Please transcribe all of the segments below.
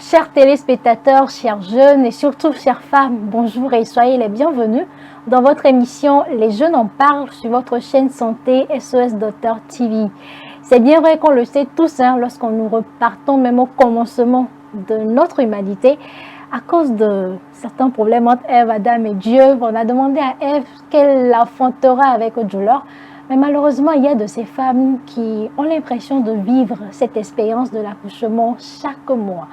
Chers téléspectateurs, chers jeunes et surtout chères femmes, bonjour et soyez les bienvenus dans votre émission Les Jeunes en parlent sur votre chaîne santé SOS Docteur TV. C'est bien vrai qu'on le sait tous, lorsqu'on nous repartons même au commencement de notre humanité, à cause de certains problèmes entre Ève, Adam et Dieu, on a demandé à Ève qu'elle affrontera avec douleur. Mais malheureusement, il y a de ces femmes qui ont l'impression de vivre cette expérience de l'accouchement chaque mois.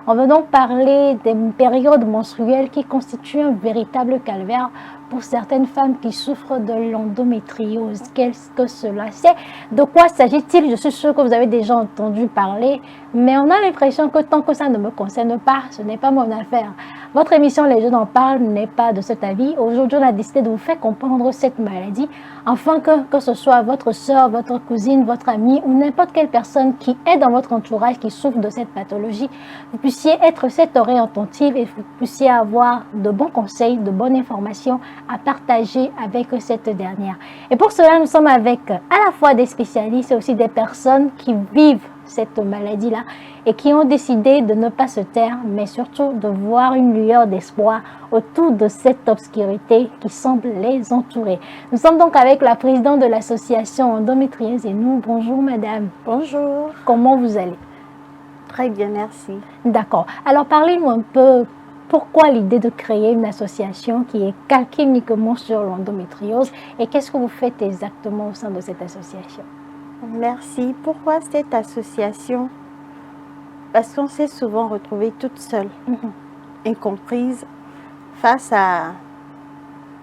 On va donc parler des périodes menstruelles qui constituent un véritable calvaire pour certaines femmes qui souffrent de l'endométriose. Qu'est-ce que cela c'est? De quoi s'agit-il? Je suis sûre que vous avez déjà entendu parler, mais on a l'impression que tant que ça ne me concerne pas, ce n'est pas mon affaire. Votre émission Les Jeunes en parlent n'est pas de cet avis. Aujourd'hui, on a décidé de vous faire comprendre cette maladie, afin que ce soit votre soeur, votre cousine, votre amie ou n'importe quelle personne qui est dans votre entourage qui souffre de cette pathologie, vous puissiez être cette oreille attentive et vous puissiez avoir de bons conseils, de bonnes informations à partager avec cette dernière. Et pour cela, nous sommes avec à la fois des spécialistes et aussi des personnes qui vivent cette maladie-là et qui ont décidé de ne pas se taire, mais surtout de voir une lueur d'espoir autour de cette obscurité qui semble les entourer. Nous sommes donc avec la présidente de l'association Endométriose et nous. Bonjour madame. Bonjour. Comment vous allez? Très bien, merci. D'accord. Alors parlez-nous un peu, pourquoi l'idée de créer une association qui est calquée uniquement sur l'endométriose et qu'est-ce que vous faites exactement au sein de cette association? Merci. Pourquoi cette association? Parce qu'on s'est souvent retrouvée toute seule, incomprise, face à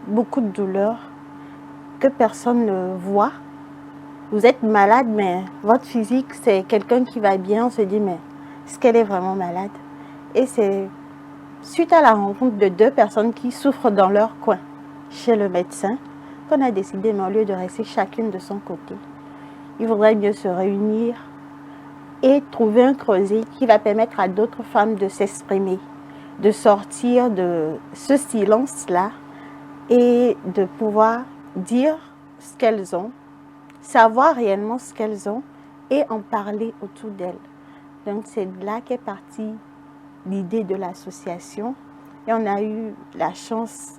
beaucoup de douleurs que personne ne voit. Vous êtes malade, mais votre physique, c'est quelqu'un qui va bien. On se dit, mais est-ce qu'elle est vraiment malade? Et c'est suite à la rencontre de deux personnes qui souffrent dans leur coin, chez le médecin, qu'on a décidé, mais au lieu de rester chacune de son côté, il vaudrait mieux se réunir et trouver un creuset qui va permettre à d'autres femmes de s'exprimer, de sortir de ce silence-là et de pouvoir dire ce qu'elles ont, savoir réellement ce qu'elles ont et en parler autour d'elles. Donc c'est de là qu'est partie l'idée de l'association et on a eu la chance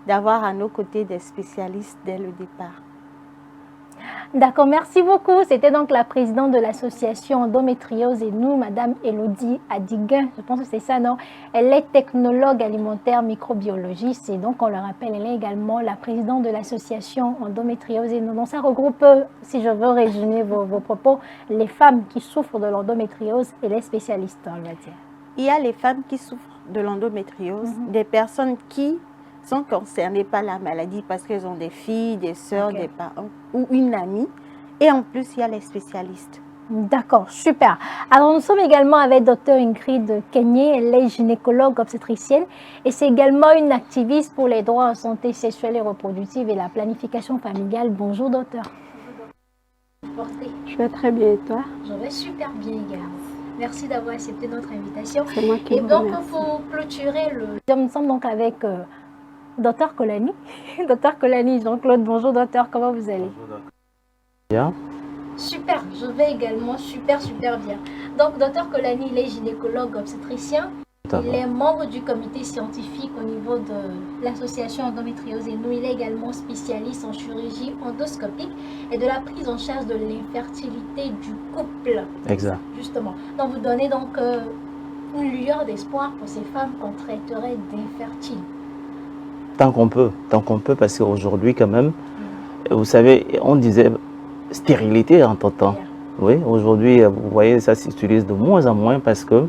d'avoir à nos côtés des spécialistes dès le départ. D'accord, merci beaucoup. C'était donc la présidente de l'association Endométriose et nous, Madame Elodie Adiguin. Je pense que c'est ça, non? Elle est technologue alimentaire microbiologiste et donc on le rappelle, elle est également la présidente de l'association Endométriose et nous. Donc ça regroupe, si je veux résumer vos propos, les femmes qui souffrent de l'endométriose et les spécialistes en matière. Il y a les femmes qui souffrent de l'endométriose, des personnes qui sont concernées par la maladie parce qu'elles ont des filles, des sœurs, des parents ou une amie. Et en plus, il y a les spécialistes. D'accord, super. Alors, nous sommes également avec Dr Ingrid Kenyé, elle est gynécologue obstétricienne et c'est également une activiste pour les droits en santé sexuelle et reproductive et la planification familiale. Bonjour, docteur. Je vais très bien et toi? Je vais super bien également. Merci d'avoir accepté notre invitation. C'est moi qui vous remercie. Et donc, pour clôturer nous sommes donc avec Dr Kolani. Dr Kolani, Jean-Claude, bonjour docteur, comment vous allez? Bonjour docteur. Bien. Super, je vais également super bien. Donc Dr Kolani, il est gynécologue obstétricien. Il est membre du comité scientifique au niveau de l'association Endométriose et nous. Il est également spécialiste en chirurgie endoscopique et de la prise en charge de l'infertilité du couple. Exact. Justement. Donc vous donnez donc une lueur d'espoir pour ces femmes qu'on traiterait d'infertiles. Tant qu'on peut, parce qu'aujourd'hui quand même, vous savez, on disait stérilité en tout temps. Oui, aujourd'hui, vous voyez, ça s'utilise de moins en moins parce que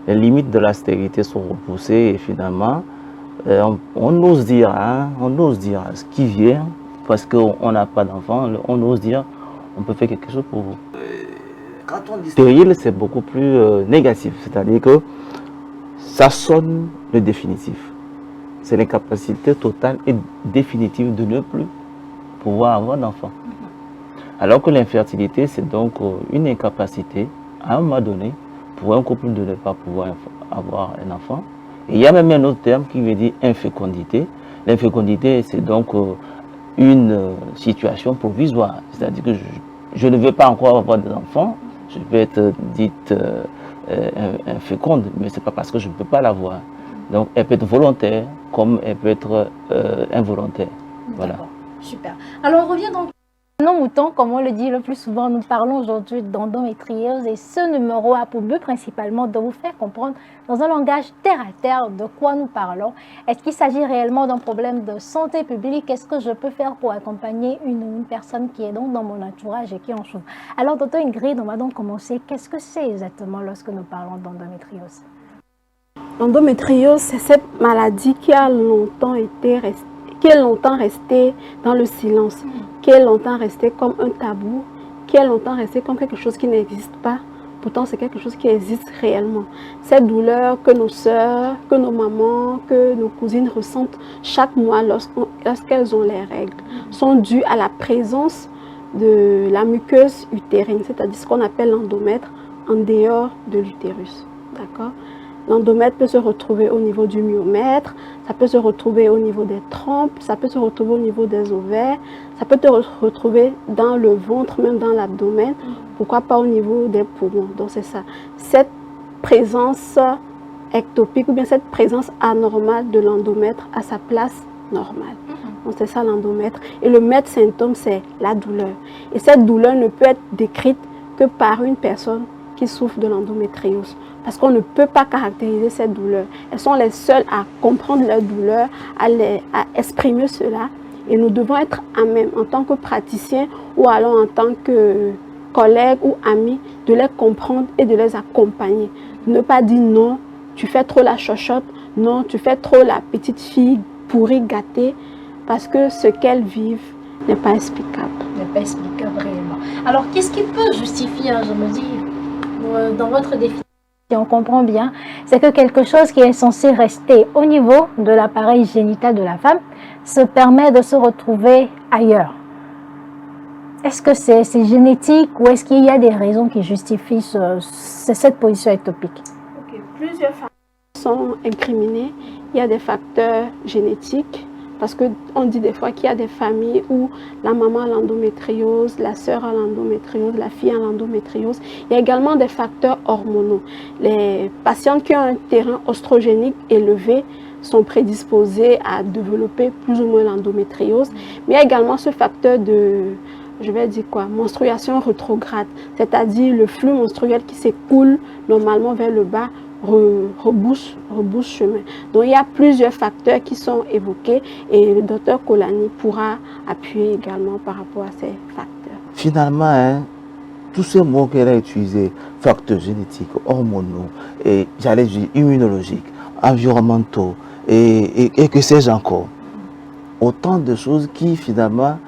les limites de la stérilité sont repoussées et finalement, on ose dire ce qui vient parce qu'on n'a pas d'enfant, on ose dire, on peut faire quelque chose pour vous. Quand on dit stérile, c'est beaucoup plus négatif, c'est-à-dire que ça sonne le définitif. C'est l'incapacité totale et définitive de ne plus pouvoir avoir d'enfant. Alors que l'infertilité, c'est donc une incapacité, à un moment donné, pour un couple de ne pas pouvoir avoir un enfant. Et il y a même un autre terme qui veut dire infécondité. L'infécondité, c'est donc une situation provisoire. C'est-à-dire que je ne veux pas encore avoir des enfants. Je vais être dite inféconde, mais ce n'est pas parce que je ne peux pas l'avoir. Donc, elle peut être volontaire comme elle peut être involontaire. Voilà. Super. Alors, on revient donc nos moutons, comme on le dit le plus souvent. Nous parlons aujourd'hui d'endométriose et ce numéro a pour but principalement de vous faire comprendre dans un langage terre à terre de quoi nous parlons. Est-ce qu'il s'agit réellement d'un problème de santé publique? Qu'est-ce que je peux faire pour accompagner une personne qui est donc dans mon entourage et qui en souffre? Alors, docteur Ingrid, on va donc commencer. Qu'est-ce que c'est exactement lorsque nous parlons d'endométriose? L'endométriose, c'est cette maladie qui a longtemps resté dans le silence, qui est longtemps resté comme un tabou, qui est longtemps resté comme quelque chose qui n'existe pas. Pourtant, c'est quelque chose qui existe réellement. Cette douleur que nos sœurs, que nos mamans, que nos cousines ressentent chaque mois lorsqu'elles ont les règles sont dues à la présence de la muqueuse utérine, c'est-à-dire ce qu'on appelle l'endomètre en dehors de l'utérus. D'accord ? L'endomètre peut se retrouver au niveau du myomètre, ça peut se retrouver au niveau des trompes, ça peut se retrouver au niveau des ovaires, ça peut se retrouver dans le ventre, même dans l'abdomen, pourquoi pas au niveau des poumons. Donc c'est ça. Cette présence ectopique ou bien cette présence anormale de l'endomètre à sa place normale. Donc c'est ça l'endomètre. Et le maître symptôme, c'est la douleur. Et cette douleur ne peut être décrite que par une personne qui souffrent de l'endométriose. Parce qu'on ne peut pas caractériser cette douleur. Elles sont les seules à comprendre leur douleur, à exprimer cela. Et nous devons être à même, en tant que praticiens ou alors en tant que collègues ou amis, de les comprendre et de les accompagner. Ne pas dire non, tu fais trop la chochotte, non, tu fais trop la petite fille pourrie, gâtée, parce que ce qu'elles vivent n'est pas explicable. N'est pas explicable réellement. Alors, qu'est-ce qui peut justifier, je me dis, dans votre définition, si on comprend bien, c'est que quelque chose qui est censé rester au niveau de l'appareil génital de la femme se permet de se retrouver ailleurs. Est-ce que c'est génétique ou est-ce qu'il y a des raisons qui justifient cette position ectopique? Plusieurs facteurs sont incriminés. Il y a des facteurs génétiques. Parce qu'on dit des fois qu'il y a des familles où la maman a l'endométriose, la sœur a l'endométriose, la fille a l'endométriose. Il y a également des facteurs hormonaux. Les patientes qui ont un terrain oestrogénique élevé sont prédisposées à développer plus ou moins l'endométriose. Mais il y a également ce facteur de, menstruation rétrograde, c'est-à-dire le flux menstruel qui s'écoule normalement vers le bas, rebouche chemin. Donc il y a plusieurs facteurs qui sont évoqués et le docteur Kolani pourra appuyer également par rapport à ces facteurs. Finalement, tous ces mots qu'elle a utilisés, facteurs génétiques, hormonaux, et j'allais dire immunologiques, environnementaux, et que sais-je encore, autant de choses qui finalement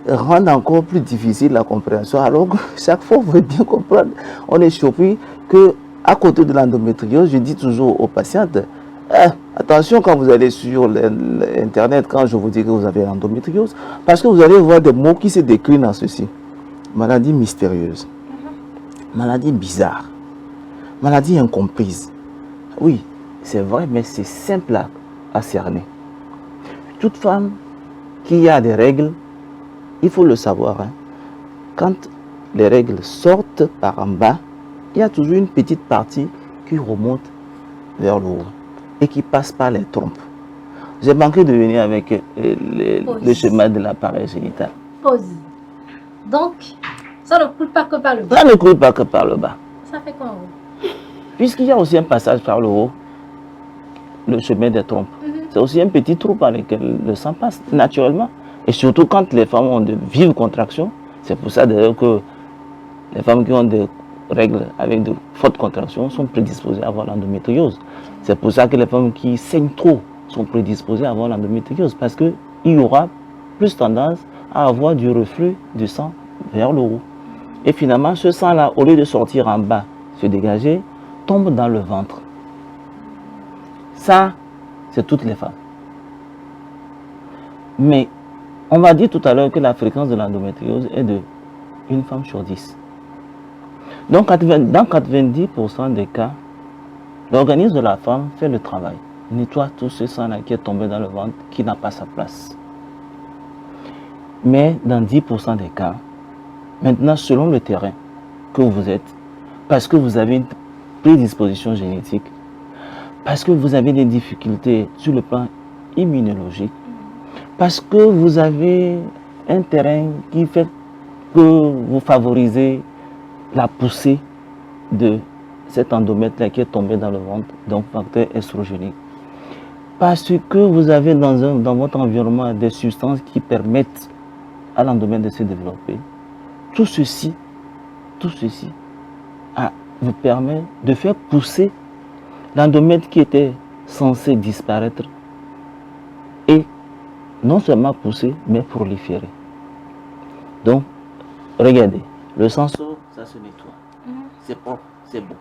rendent encore plus difficile la compréhension, alors que chaque fois on veut bien comprendre, on est surpris que à côté de l'endométriose, je dis toujours aux patientes, attention quand vous allez sur Internet, quand je vous dis que vous avez l'endométriose, parce que vous allez voir des mots qui se déclinent en ceci. Maladie mystérieuse, maladie bizarre, maladie incomprise. Oui, c'est vrai, mais c'est simple à cerner. Toute femme qui a des règles, il faut le savoir, quand les règles sortent par en bas, il y a toujours une petite partie qui remonte vers le haut et qui passe par les trompes. J'ai manqué de venir avec le schéma de l'appareil génital. Pause. Donc, ça ne coule pas que par le bas. Ça ne coule pas que par le bas. Ça fait quoi en haut? Puisqu'il y a aussi un passage par le haut, le chemin des trompes. C'est aussi un petit trou par lequel le sang passe naturellement. Et surtout quand les femmes ont de vives contractions, c'est pour ça d'ailleurs que les femmes qui ont des règles avec de fortes contractions sont prédisposées à avoir l'endométriose. C'est pour ça que les femmes qui saignent trop sont prédisposées à avoir l'endométriose, parce qu'il y aura plus tendance à avoir du reflux du sang vers le haut. Et finalement, ce sang-là, au lieu de sortir en bas, se dégager, tombe dans le ventre. Ça, c'est toutes les femmes. Mais on m'a dit tout à l'heure que la fréquence de l'endométriose est de 1 femme sur 10. Donc, dans 90% des cas, l'organisme de la femme fait le travail, nettoie tout ce sang-là qui est tombé dans le ventre, qui n'a pas sa place. Mais dans 10% des cas, maintenant, selon le terrain que vous êtes, parce que vous avez prédisposition génétique, parce que vous avez des difficultés sur le plan immunologique, parce que vous avez un terrain qui fait que vous favorisez la poussée de cet endomètre-là qui est tombé dans le ventre, donc facteur estrogénique. Parce que vous avez dans votre environnement des substances qui permettent à l'endomètre de se développer. Tout ceci vous permet de faire pousser l'endomètre qui était censé disparaître et non seulement pousser, mais proliférer. Donc, regardez, le sang sort, ça se nettoie. C'est propre, c'est bon.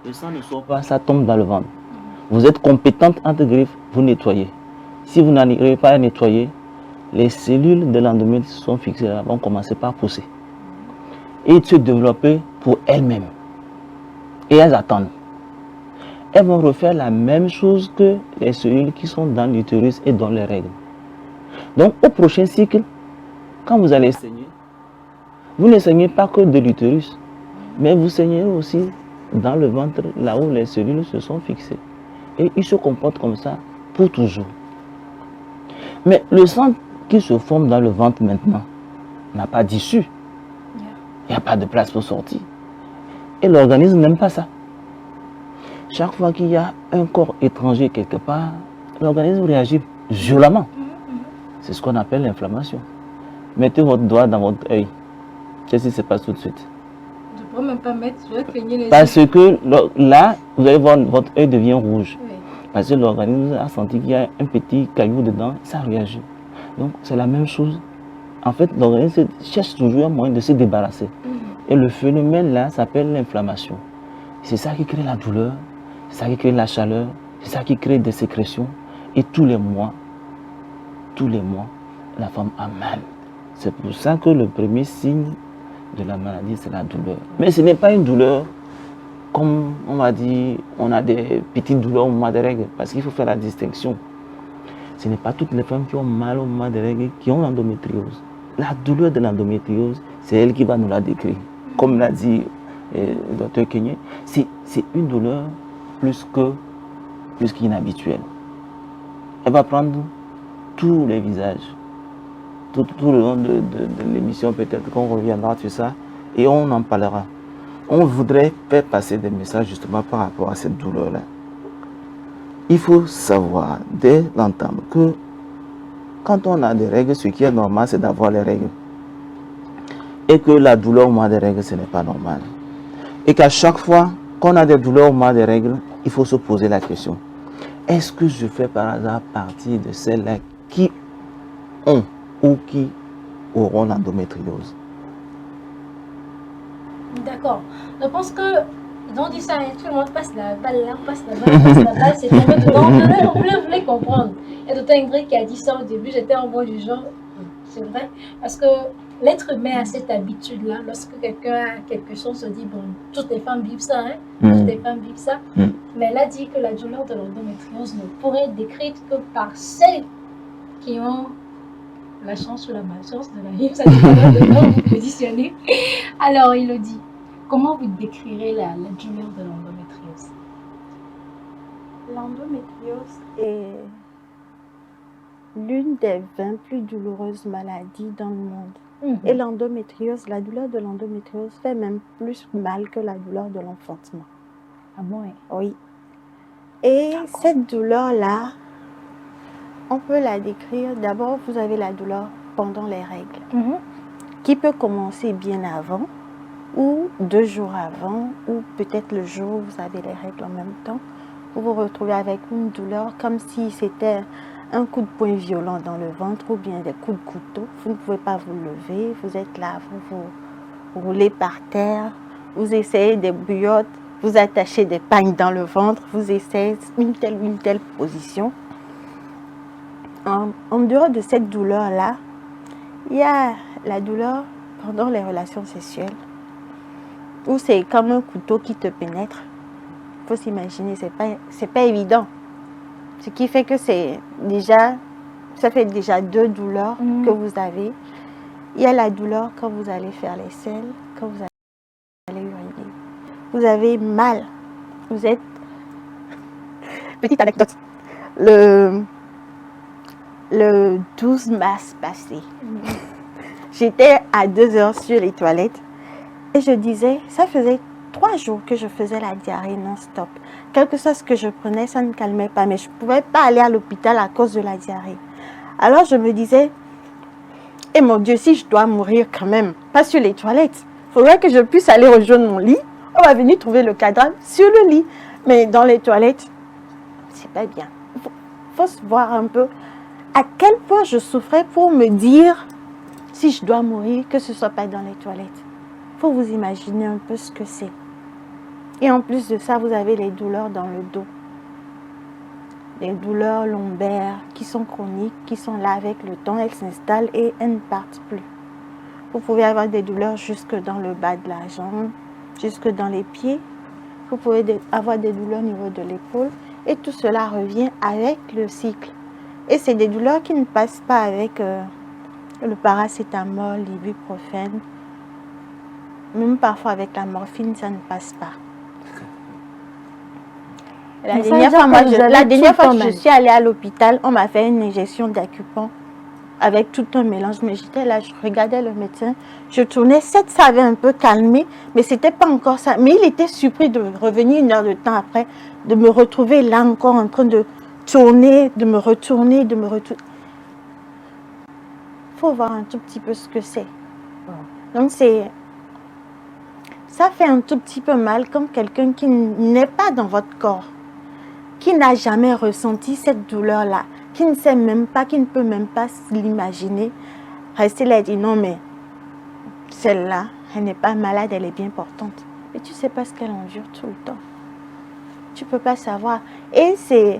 Le sang ne sort pas, ça tombe dans le ventre. Vous êtes compétente entre griffes, vous nettoyez. Si vous n'arrivez pas à nettoyer, les cellules de l'endomètre qui sont fixées là vont commencer par pousser et se développer pour elles-mêmes. Et elles attendent. Elles vont refaire la même chose que les cellules qui sont dans l'utérus et dans les règles. Donc au prochain cycle, quand vous allez saigner, vous ne saignez pas que de l'utérus, mais vous saignez aussi dans le ventre, là où les cellules se sont fixées. Et ils se comportent comme ça pour toujours. Mais le sang qui se forme dans le ventre maintenant n'a pas d'issue. Il n'y a pas de place pour sortir. Et l'organisme n'aime pas ça. Chaque fois qu'il y a un corps étranger quelque part, l'organisme réagit violemment. C'est ce qu'on appelle l'inflammation. Mettez votre doigt dans votre œil. Qu'est-ce qui se passe tout de suite? Je ne peux même pas mettre, je vais cligner les yeux. Parce que là, vous allez voir, votre œil devient rouge. Oui. Parce que l'organisme a senti qu'il y a un petit caillou dedans, ça réagit. Donc c'est la même chose. En fait, l'organisme cherche toujours un moyen de se débarrasser. Et le phénomène là s'appelle l'inflammation. C'est ça qui crée la douleur, c'est ça qui crée la chaleur, c'est ça qui crée des sécrétions. Et tous les mois, la femme a mal. C'est pour ça que le premier signe de la maladie, c'est la douleur. Mais ce n'est pas une douleur comme on va dire, on a des petites douleurs au moment des règles, parce qu'il faut faire la distinction. Ce n'est pas toutes les femmes qui ont mal au moment des règles qui ont l'endométriose. La douleur de l'endométriose, c'est elle qui va nous la décrire. Comme l'a dit le docteur Kenyé, c'est une douleur plus qu'inhabituelle. Elle va prendre tous les visages. Tout le long de l'émission, peut-être qu'on reviendra sur ça et on en parlera. On voudrait faire passer des messages justement par rapport à cette douleur-là. Il faut savoir dès l'entame que quand on a des règles, ce qui est normal, c'est d'avoir les règles. Et que la douleur au moment des règles, ce n'est pas normal. Et qu'à chaque fois qu'on a des douleurs au moment des règles, il faut se poser la question. Est-ce que je fais par hasard partie de celles-là qui ont ou qui auront l'endométriose? D'accord. Je pense que, on dit ça, tout le monde passe la balle là, passe la balle, c'est jamais dedans. On voulait comprendre. Et d'autant Ingrid qui a dit ça au début, j'étais en mode du genre, c'est vrai, parce que l'être humain a cette habitude-là, lorsque quelqu'un a quelque chose, se dit, bon, toutes les femmes vivent ça, hein, toutes les femmes vivent ça. Mais elle a dit que la douleur de l'endométriose ne pourrait être décrite que par celles qui ont la chance ou la malchance de la vivre, ça dépend de comment vous positionnez. Alors, il le dit. Comment vous décrirez la douleur de l'endométriose? L'endométriose est l'une des 20 plus douloureuses maladies dans le monde. Et l'endométriose, la douleur de l'endométriose fait même plus mal que la douleur de l'enfantement. Ah bon? Oui. Et cette douleur-là, on peut la décrire. D'abord, vous avez la douleur pendant les règles, qui peut commencer bien avant, ou 2 jours avant, ou peut-être le jour où vous avez les règles en même temps. Vous vous retrouvez avec une douleur comme si c'était un coup de poing violent dans le ventre ou bien des coups de couteau. Vous ne pouvez pas vous lever, vous êtes là, vous roulez par terre, vous essayez des bouillottes, vous attachez des pagnes dans le ventre, vous essayez une telle position. En dehors de cette douleur-là, il y a la douleur pendant les relations sexuelles, où c'est comme un couteau qui te pénètre. Il faut s'imaginer, c'est pas évident. Ce qui fait que ça fait déjà 2 douleurs que vous avez. Il y a la douleur quand vous allez faire les selles, quand vous allez uriner. vous avez mal, vous êtes... Petite anecdote. Le 12 mars passé, j'étais à 2h sur les toilettes et je disais, ça faisait 3 jours que je faisais la diarrhée non-stop. Quel que soit ce que je prenais, ça ne calmait pas, mais je ne pouvais pas aller à l'hôpital à cause de la diarrhée. Alors je me disais, et mon Dieu, si je dois mourir quand même, pas sur les toilettes, il faudrait que je puisse aller rejoindre mon lit. On va venir trouver le cadavre sur le lit. Mais dans les toilettes, c'est pas bien. Il faut se voir un peu à quel point je souffrais pour me dire, si je dois mourir, que ce ne soit pas dans les toilettes. Il faut vous imaginer un peu ce que c'est. Et en plus de ça, vous avez les douleurs dans le dos. Les douleurs lombaires qui sont chroniques, qui sont là avec le temps, elles s'installent et elles ne partent plus. Vous pouvez avoir des douleurs jusque dans le bas de la jambe, jusque dans les pieds. Vous pouvez avoir des douleurs au niveau de l'épaule. Et tout cela revient avec le cycle. Et c'est des douleurs qui ne passent pas avec le paracétamol, l'ibuprofène. Même parfois avec la morphine, ça ne passe pas. La dernière fois que je suis allée à l'hôpital, on m'a fait une injection d'acupant avec tout un mélange. Mais j'étais là, je regardais le médecin, je tournais, ça avait un peu calmé, mais ce n'était pas encore ça. Mais il était surpris de revenir 1 heure de temps après, de me retrouver là encore en train de tourner, de me retourner. Il faut voir un tout petit peu ce que c'est. Donc ça fait un tout petit peu mal comme quelqu'un qui n'est pas dans votre corps, qui n'a jamais ressenti cette douleur-là, qui ne sait même pas, qui ne peut même pas l'imaginer. Rester là et dire non, mais celle-là, elle n'est pas malade, elle est bien portante. Mais tu ne sais pas ce qu'elle endure tout le temps. Tu ne peux pas savoir. Et c'est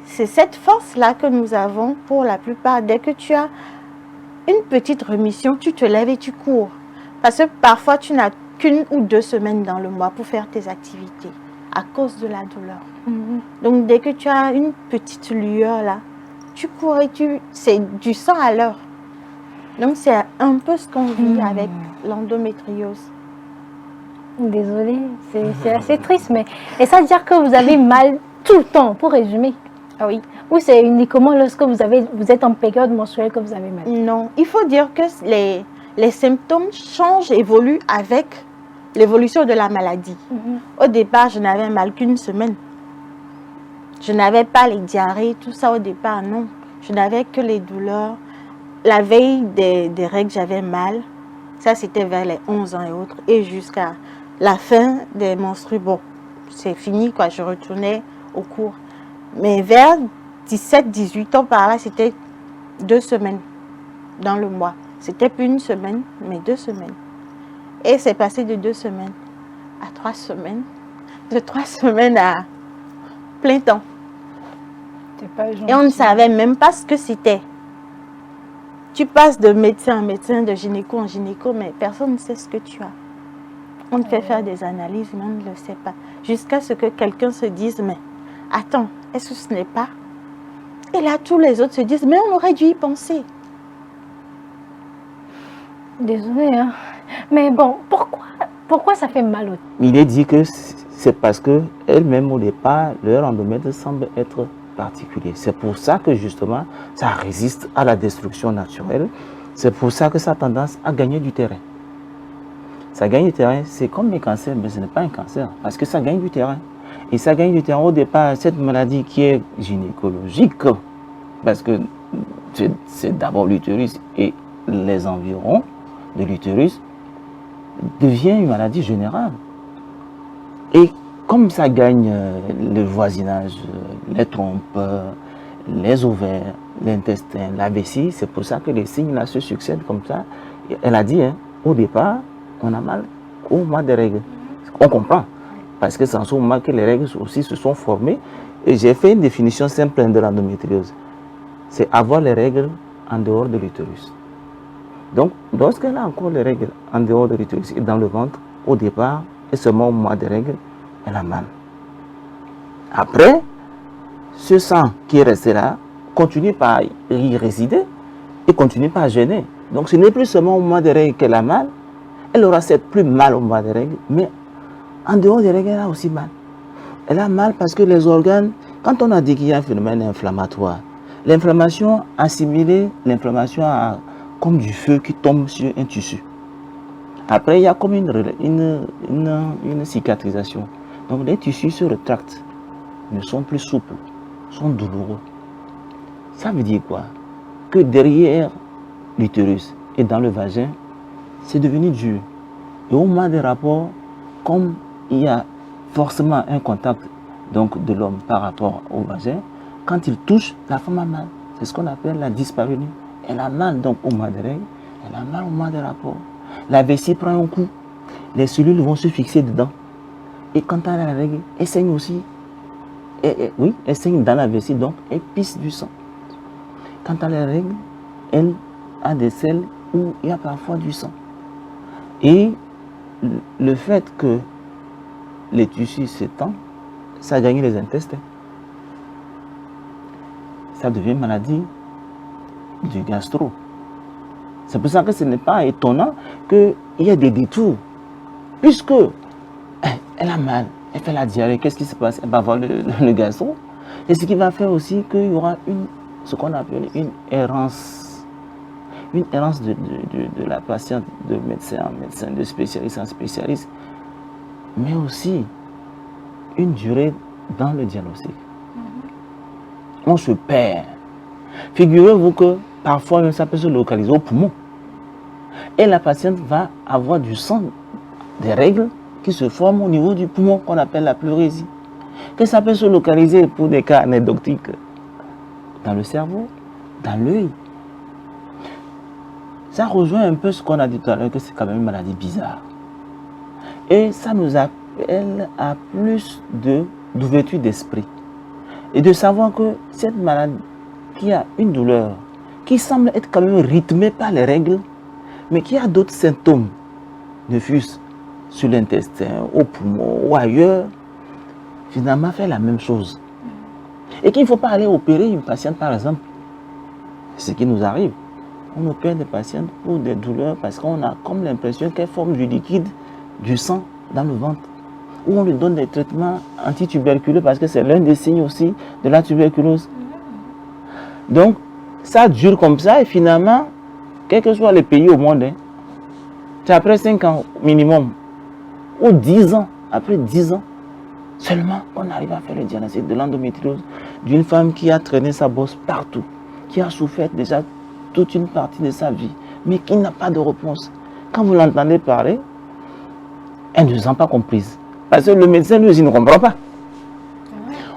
cette force-là que nous avons pour la plupart. Dès que tu as une petite rémission, tu te lèves et tu cours. Parce que parfois, tu n'as qu'1 ou 2 semaines dans le mois pour faire tes activités à cause de la douleur. Donc, dès que tu as une petite lueur là, tu cours et c'est du sang à l'heure. Donc, c'est un peu ce qu'on vit avec l'endométriose. Désolée, c'est assez triste, mais est-ce à dire que vous avez mal tout le temps, pour résumer? Ah oui. Ou c'est uniquement lorsque vous êtes en période menstruelle que vous avez mal? Non, il faut dire que les symptômes changent, évoluent avec l'évolution de la maladie. Au départ, je n'avais mal qu'1 semaine. Je n'avais pas les diarrhées, tout ça au départ, non. Je n'avais que les douleurs. La veille des règles, j'avais mal. Ça, c'était vers les 11 ans et autres. Et jusqu'à la fin des menstrues, bon, c'est fini, quoi. Je retournais au cours. Mais vers 17, 18 ans par là, c'était 2 semaines dans le mois. C'était plus 1 semaine, mais 2 semaines. Et c'est passé de 2 semaines à 3 semaines. De 3 semaines à plein temps. Et on ne savait même pas ce que c'était. Tu passes de médecin en médecin, de gynéco en gynéco, mais personne ne sait ce que tu as. On te fait faire des analyses, mais on ne le sait pas. Jusqu'à ce que quelqu'un se dise, mais attends, est-ce que ce n'est pas? Et là, tous les autres se disent, mais on aurait dû y penser. Désolée, hein. Mais bon, pourquoi ça fait mal au... Il est dit que c'est parce qu'elles-mêmes, au départ, leur endomètre semble être particulier. C'est pour ça que, justement, ça résiste à la destruction naturelle. C'est pour ça que ça a tendance à gagner du terrain. Ça gagne du terrain, c'est comme les cancers, mais ce n'est pas un cancer, parce que ça gagne du terrain. Et ça gagne du terrain au départ, cette maladie qui est gynécologique, parce que c'est d'abord l'utérus et les environs de l'utérus, devient une maladie générale. Et comme ça gagne le voisinage, les trompes, les ovaires, l'intestin, la vessie, c'est pour ça que les signes là se succèdent comme ça. Elle a dit, hein, au départ, on a mal au mois des règles. On comprend, parce que c'est en ce moment que les règles aussi se sont formées. Et j'ai fait une définition simple de l'endométriose. C'est avoir les règles en dehors de l'utérus. Donc, lorsqu'elle a encore les règles en dehors de l'utérus et dans le ventre, au départ, et seulement au mois des règles, elle a mal. Après, ce sang qui est resté là continue par y résider et continue par gêner. Donc, ce n'est plus seulement au mois des règles qu'elle a mal, elle aura certes plus mal au mois des règles, mais En dehors des règles, elle a aussi mal. Elle a mal parce que les organes, quand on a dit qu'il y a un phénomène inflammatoire, l'inflammation assimilée, l'inflammation comme du feu qui tombe sur un tissu. Après, il y a comme une cicatrisation. Donc les tissus se rétractent, ne sont plus souples, sont douloureux. Ça veut dire quoi? Que derrière l'utérus et dans le vagin, c'est devenu dur. Et au moment des rapports, comme il y a forcément un contact donc, de l'homme par rapport au vagin, quand il touche, la femme a mal. C'est ce qu'on appelle la dyspareunie. Elle a mal donc au moment des règles, elle a mal au moment des rapports. La vessie prend un coup, les cellules vont se fixer dedans. Et quand elle a la règle, elle saigne aussi. Oui, elle saigne dans la vessie, donc elle pisse du sang. Quand elle a la règle, elle a des selles où il y a parfois du sang. Et le fait que les tissus s'étendent, ça gagne les intestins. Ça devient maladie du gastro. C'est pour ça que ce n'est pas étonnant qu'il y ait des détours. Puisque elle a mal, elle fait la diarrhée, qu'est-ce qui se passe? Elle va avoir le gastro. Et ce qui va faire aussi qu'il y aura ce qu'on appelle une errance. Une errance de la patiente, de médecin en médecin, de spécialiste en spécialiste. Mais aussi une durée dans le diagnostic. On se perd. Figurez-vous que parfois même ça peut se localiser au poumon. Et la patiente va avoir du sang, des règles qui se forment au niveau du poumon qu'on appelle la pleurésie. Que ça peut se localiser pour des cas anecdotiques dans le cerveau, dans l'œil. Ça rejoint un peu ce qu'on a dit tout à l'heure, que c'est quand même une maladie bizarre. Et ça nous appelle à plus d'ouverture d'esprit. Et de savoir que cette maladie qui a une douleur, qui semble être quand même rythmée par les règles, mais qui a d'autres symptômes, ne fût-ce sur l'intestin, au poumon ou ailleurs, finalement fait la même chose. Et qu'il ne faut pas aller opérer une patiente par exemple. C'est ce qui nous arrive. On opère des patientes pour des douleurs parce qu'on a comme l'impression qu'elles forment du liquide, du sang dans le ventre. Ou on lui donne des traitements antituberculeux parce que c'est l'un des signes aussi de la tuberculose. Donc, ça dure comme ça et finalement, quel que soit le pays au monde, c'est après 5 ans minimum, ou 10 ans, après 10 ans, seulement qu'on arrive à faire le diagnostic de l'endométriose d'une femme qui a traîné sa bosse partout, qui a souffert déjà toute une partie de sa vie, mais qui n'a pas de réponse. Quand vous l'entendez parler, elle ne se sent pas comprise. Parce que le médecin, lui aussi, ne comprend pas.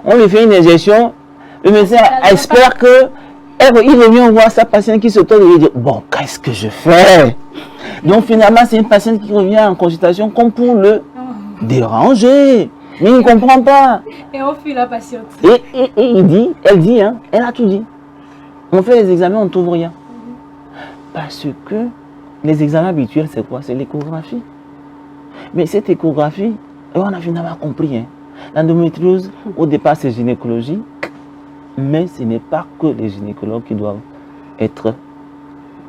On lui fait une injection, le médecin espère qu'il revient voir sa patiente qui se tourne et lui dit « Bon, qu'est-ce que je fais ?» Donc finalement, c'est une patiente qui revient en consultation comme pour le déranger. Mais il ne comprend pas. Et on fuit la patiente. Et elle dit, elle a tout dit. On fait les examens, on ne trouve rien. Parce que les examens habituels, c'est quoi? C'est l'échographie. Mais cette échographie, on a finalement compris. L'endométriose, au départ, c'est gynécologie. Mais ce n'est pas que les gynécologues qui doivent être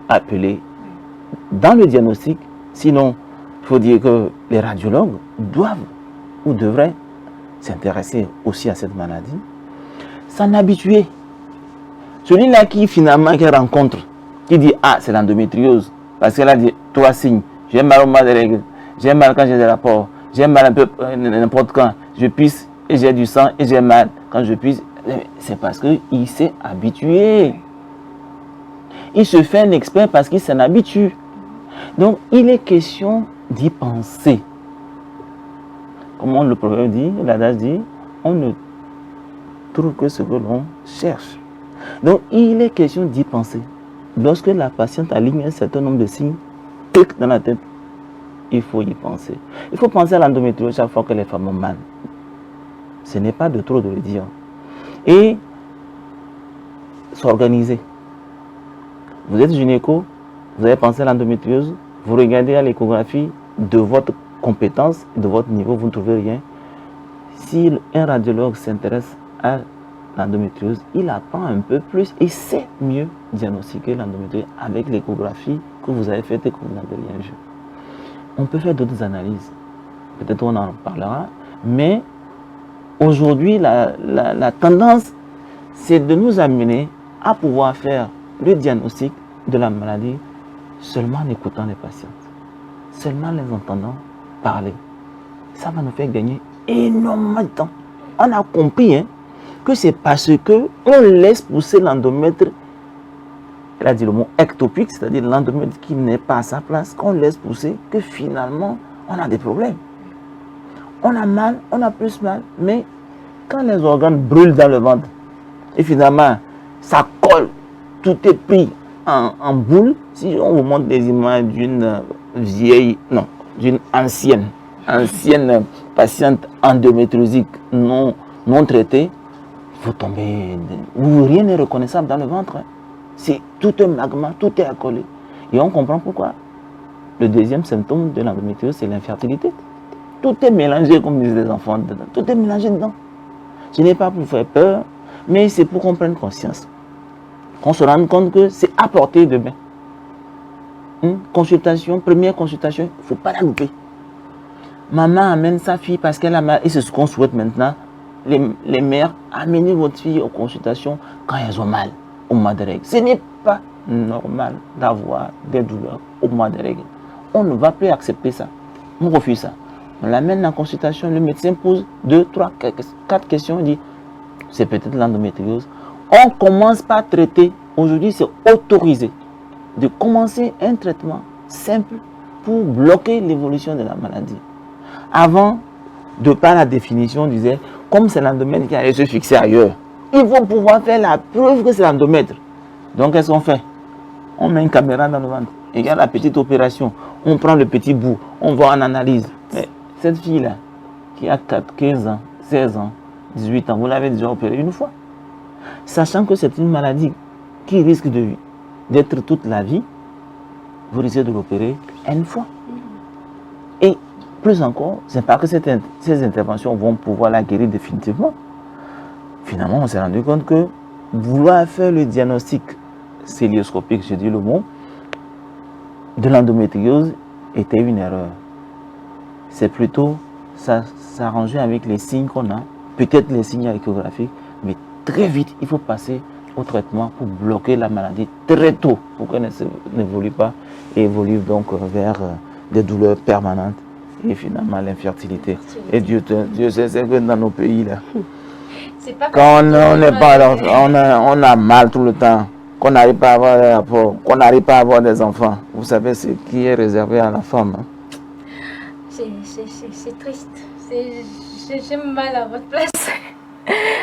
appelés dans le diagnostic. Sinon, il faut dire que les radiologues doivent ou devraient s'intéresser aussi à cette maladie, s'en habituer. Celui-là qui finalement qu'elle rencontre, qui dit « Ah, c'est l'endométriose », parce qu'elle a dit « Trois signes, j'ai mal au moment des règles, j'ai mal quand j'ai des rapports, j'ai mal un peu n'importe quand, je pisse et j'ai du sang et j'ai mal quand je pisse », c'est parce qu'il s'est habitué. Il se fait un expert parce qu'il s'en habitue. Donc, il est question d'y penser. Comme le proverbe dit, l'adage dit, on ne trouve que ce que l'on cherche. Donc, il est question d'y penser. Lorsque la patiente aligne un certain nombre de signes, clic dans la tête, il faut y penser. Il faut penser à l'endométriose chaque fois que les femmes ont mal. Ce n'est pas de trop de le dire. Et s'organiser. Vous êtes gynéco, vous avez pensé à l'endométriose, vous regardez à l'échographie de votre compétence, de votre niveau, vous ne trouvez rien. Si un radiologue s'intéresse à l'endométriose, il apprend un peu plus et sait mieux diagnostiquer l'endométriose avec l'échographie que vous avez faite et que vous n'avez rien vu. On peut faire d'autres analyses. peut-être on en parlera, mais aujourd'hui, la tendance, c'est de nous amener à pouvoir faire le diagnostic de la maladie seulement en écoutant les patients, seulement en les entendant parler. Ça va nous faire gagner énormément de temps. On a compris que c'est parce qu'on laisse pousser l'endomètre, elle a dit le mot ectopique, c'est-à-dire l'endomètre qui n'est pas à sa place, qu'on laisse pousser, que finalement, on a des problèmes. On a mal, on a plus mal, mais quand les organes brûlent dans le ventre, et finalement, ça colle, tout est pris en boule. Si on vous montre des images d'une d'une ancienne patiente endométriosique non traitée, vous tombez, rien n'est reconnaissable dans le ventre. C'est tout un magma, tout est accolé. Et on comprend pourquoi. Le deuxième symptôme de l'endométriose, c'est l'infertilité. Tout est mélangé, comme disent les enfants, dedans. Tout est mélangé dedans. Ce n'est pas pour faire peur, mais c'est pour qu'on prenne conscience. Qu'on se rende compte que c'est à portée de main. Consultation, première consultation, il ne faut pas la louper. Maman amène sa fille parce qu'elle a mal. Et c'est ce qu'on souhaite maintenant. Les mères, amenez votre fille aux consultations quand elles ont mal au mois de règles. Ce n'est pas normal d'avoir des douleurs au mois de règles. On ne va plus accepter ça. On refuse ça. On l'amène en consultation, le médecin pose 2, 3, 4 questions, il dit c'est peut-être l'endométriose. On commence par traiter. Aujourd'hui, c'est autorisé de commencer un traitement simple pour bloquer l'évolution de la maladie. Avant, de par la définition, on disait comme c'est l'endomètre qui allait se fixer ailleurs, il faut pouvoir faire la preuve que c'est l'endomètre. Donc, qu'est-ce qu'on fait? On met une caméra dans le ventre. Et regarde la petite opération. On prend le petit bout, on va en analyse. Mais cette fille-là, qui a 15 ans, 16 ans, 18 ans, vous l'avez déjà opérée une fois. Sachant que c'est une maladie qui risque d'être toute la vie, vous risquez de l'opérer une fois. Et plus encore, c'est pas que ces interventions vont pouvoir la guérir définitivement. Finalement, on s'est rendu compte que vouloir faire le diagnostic cœlioscopique, je dis le mot, de l'endométriose était une erreur. C'est plutôt s'arranger avec les signes qu'on a, peut-être les signes échographiques, mais très vite, il faut passer au traitement pour bloquer la maladie très tôt, pour qu'elle n'évolue pas et évolue donc vers des douleurs permanentes et finalement l'infertilité. Et Dieu sait que dans nos pays, là, quand on a mal tout le temps, qu'on n'arrive pas à avoir des rapports, qu'on n'arrive pas à avoir des enfants, vous savez ce qui est réservé à la femme. C'est triste. J'ai mal à votre place.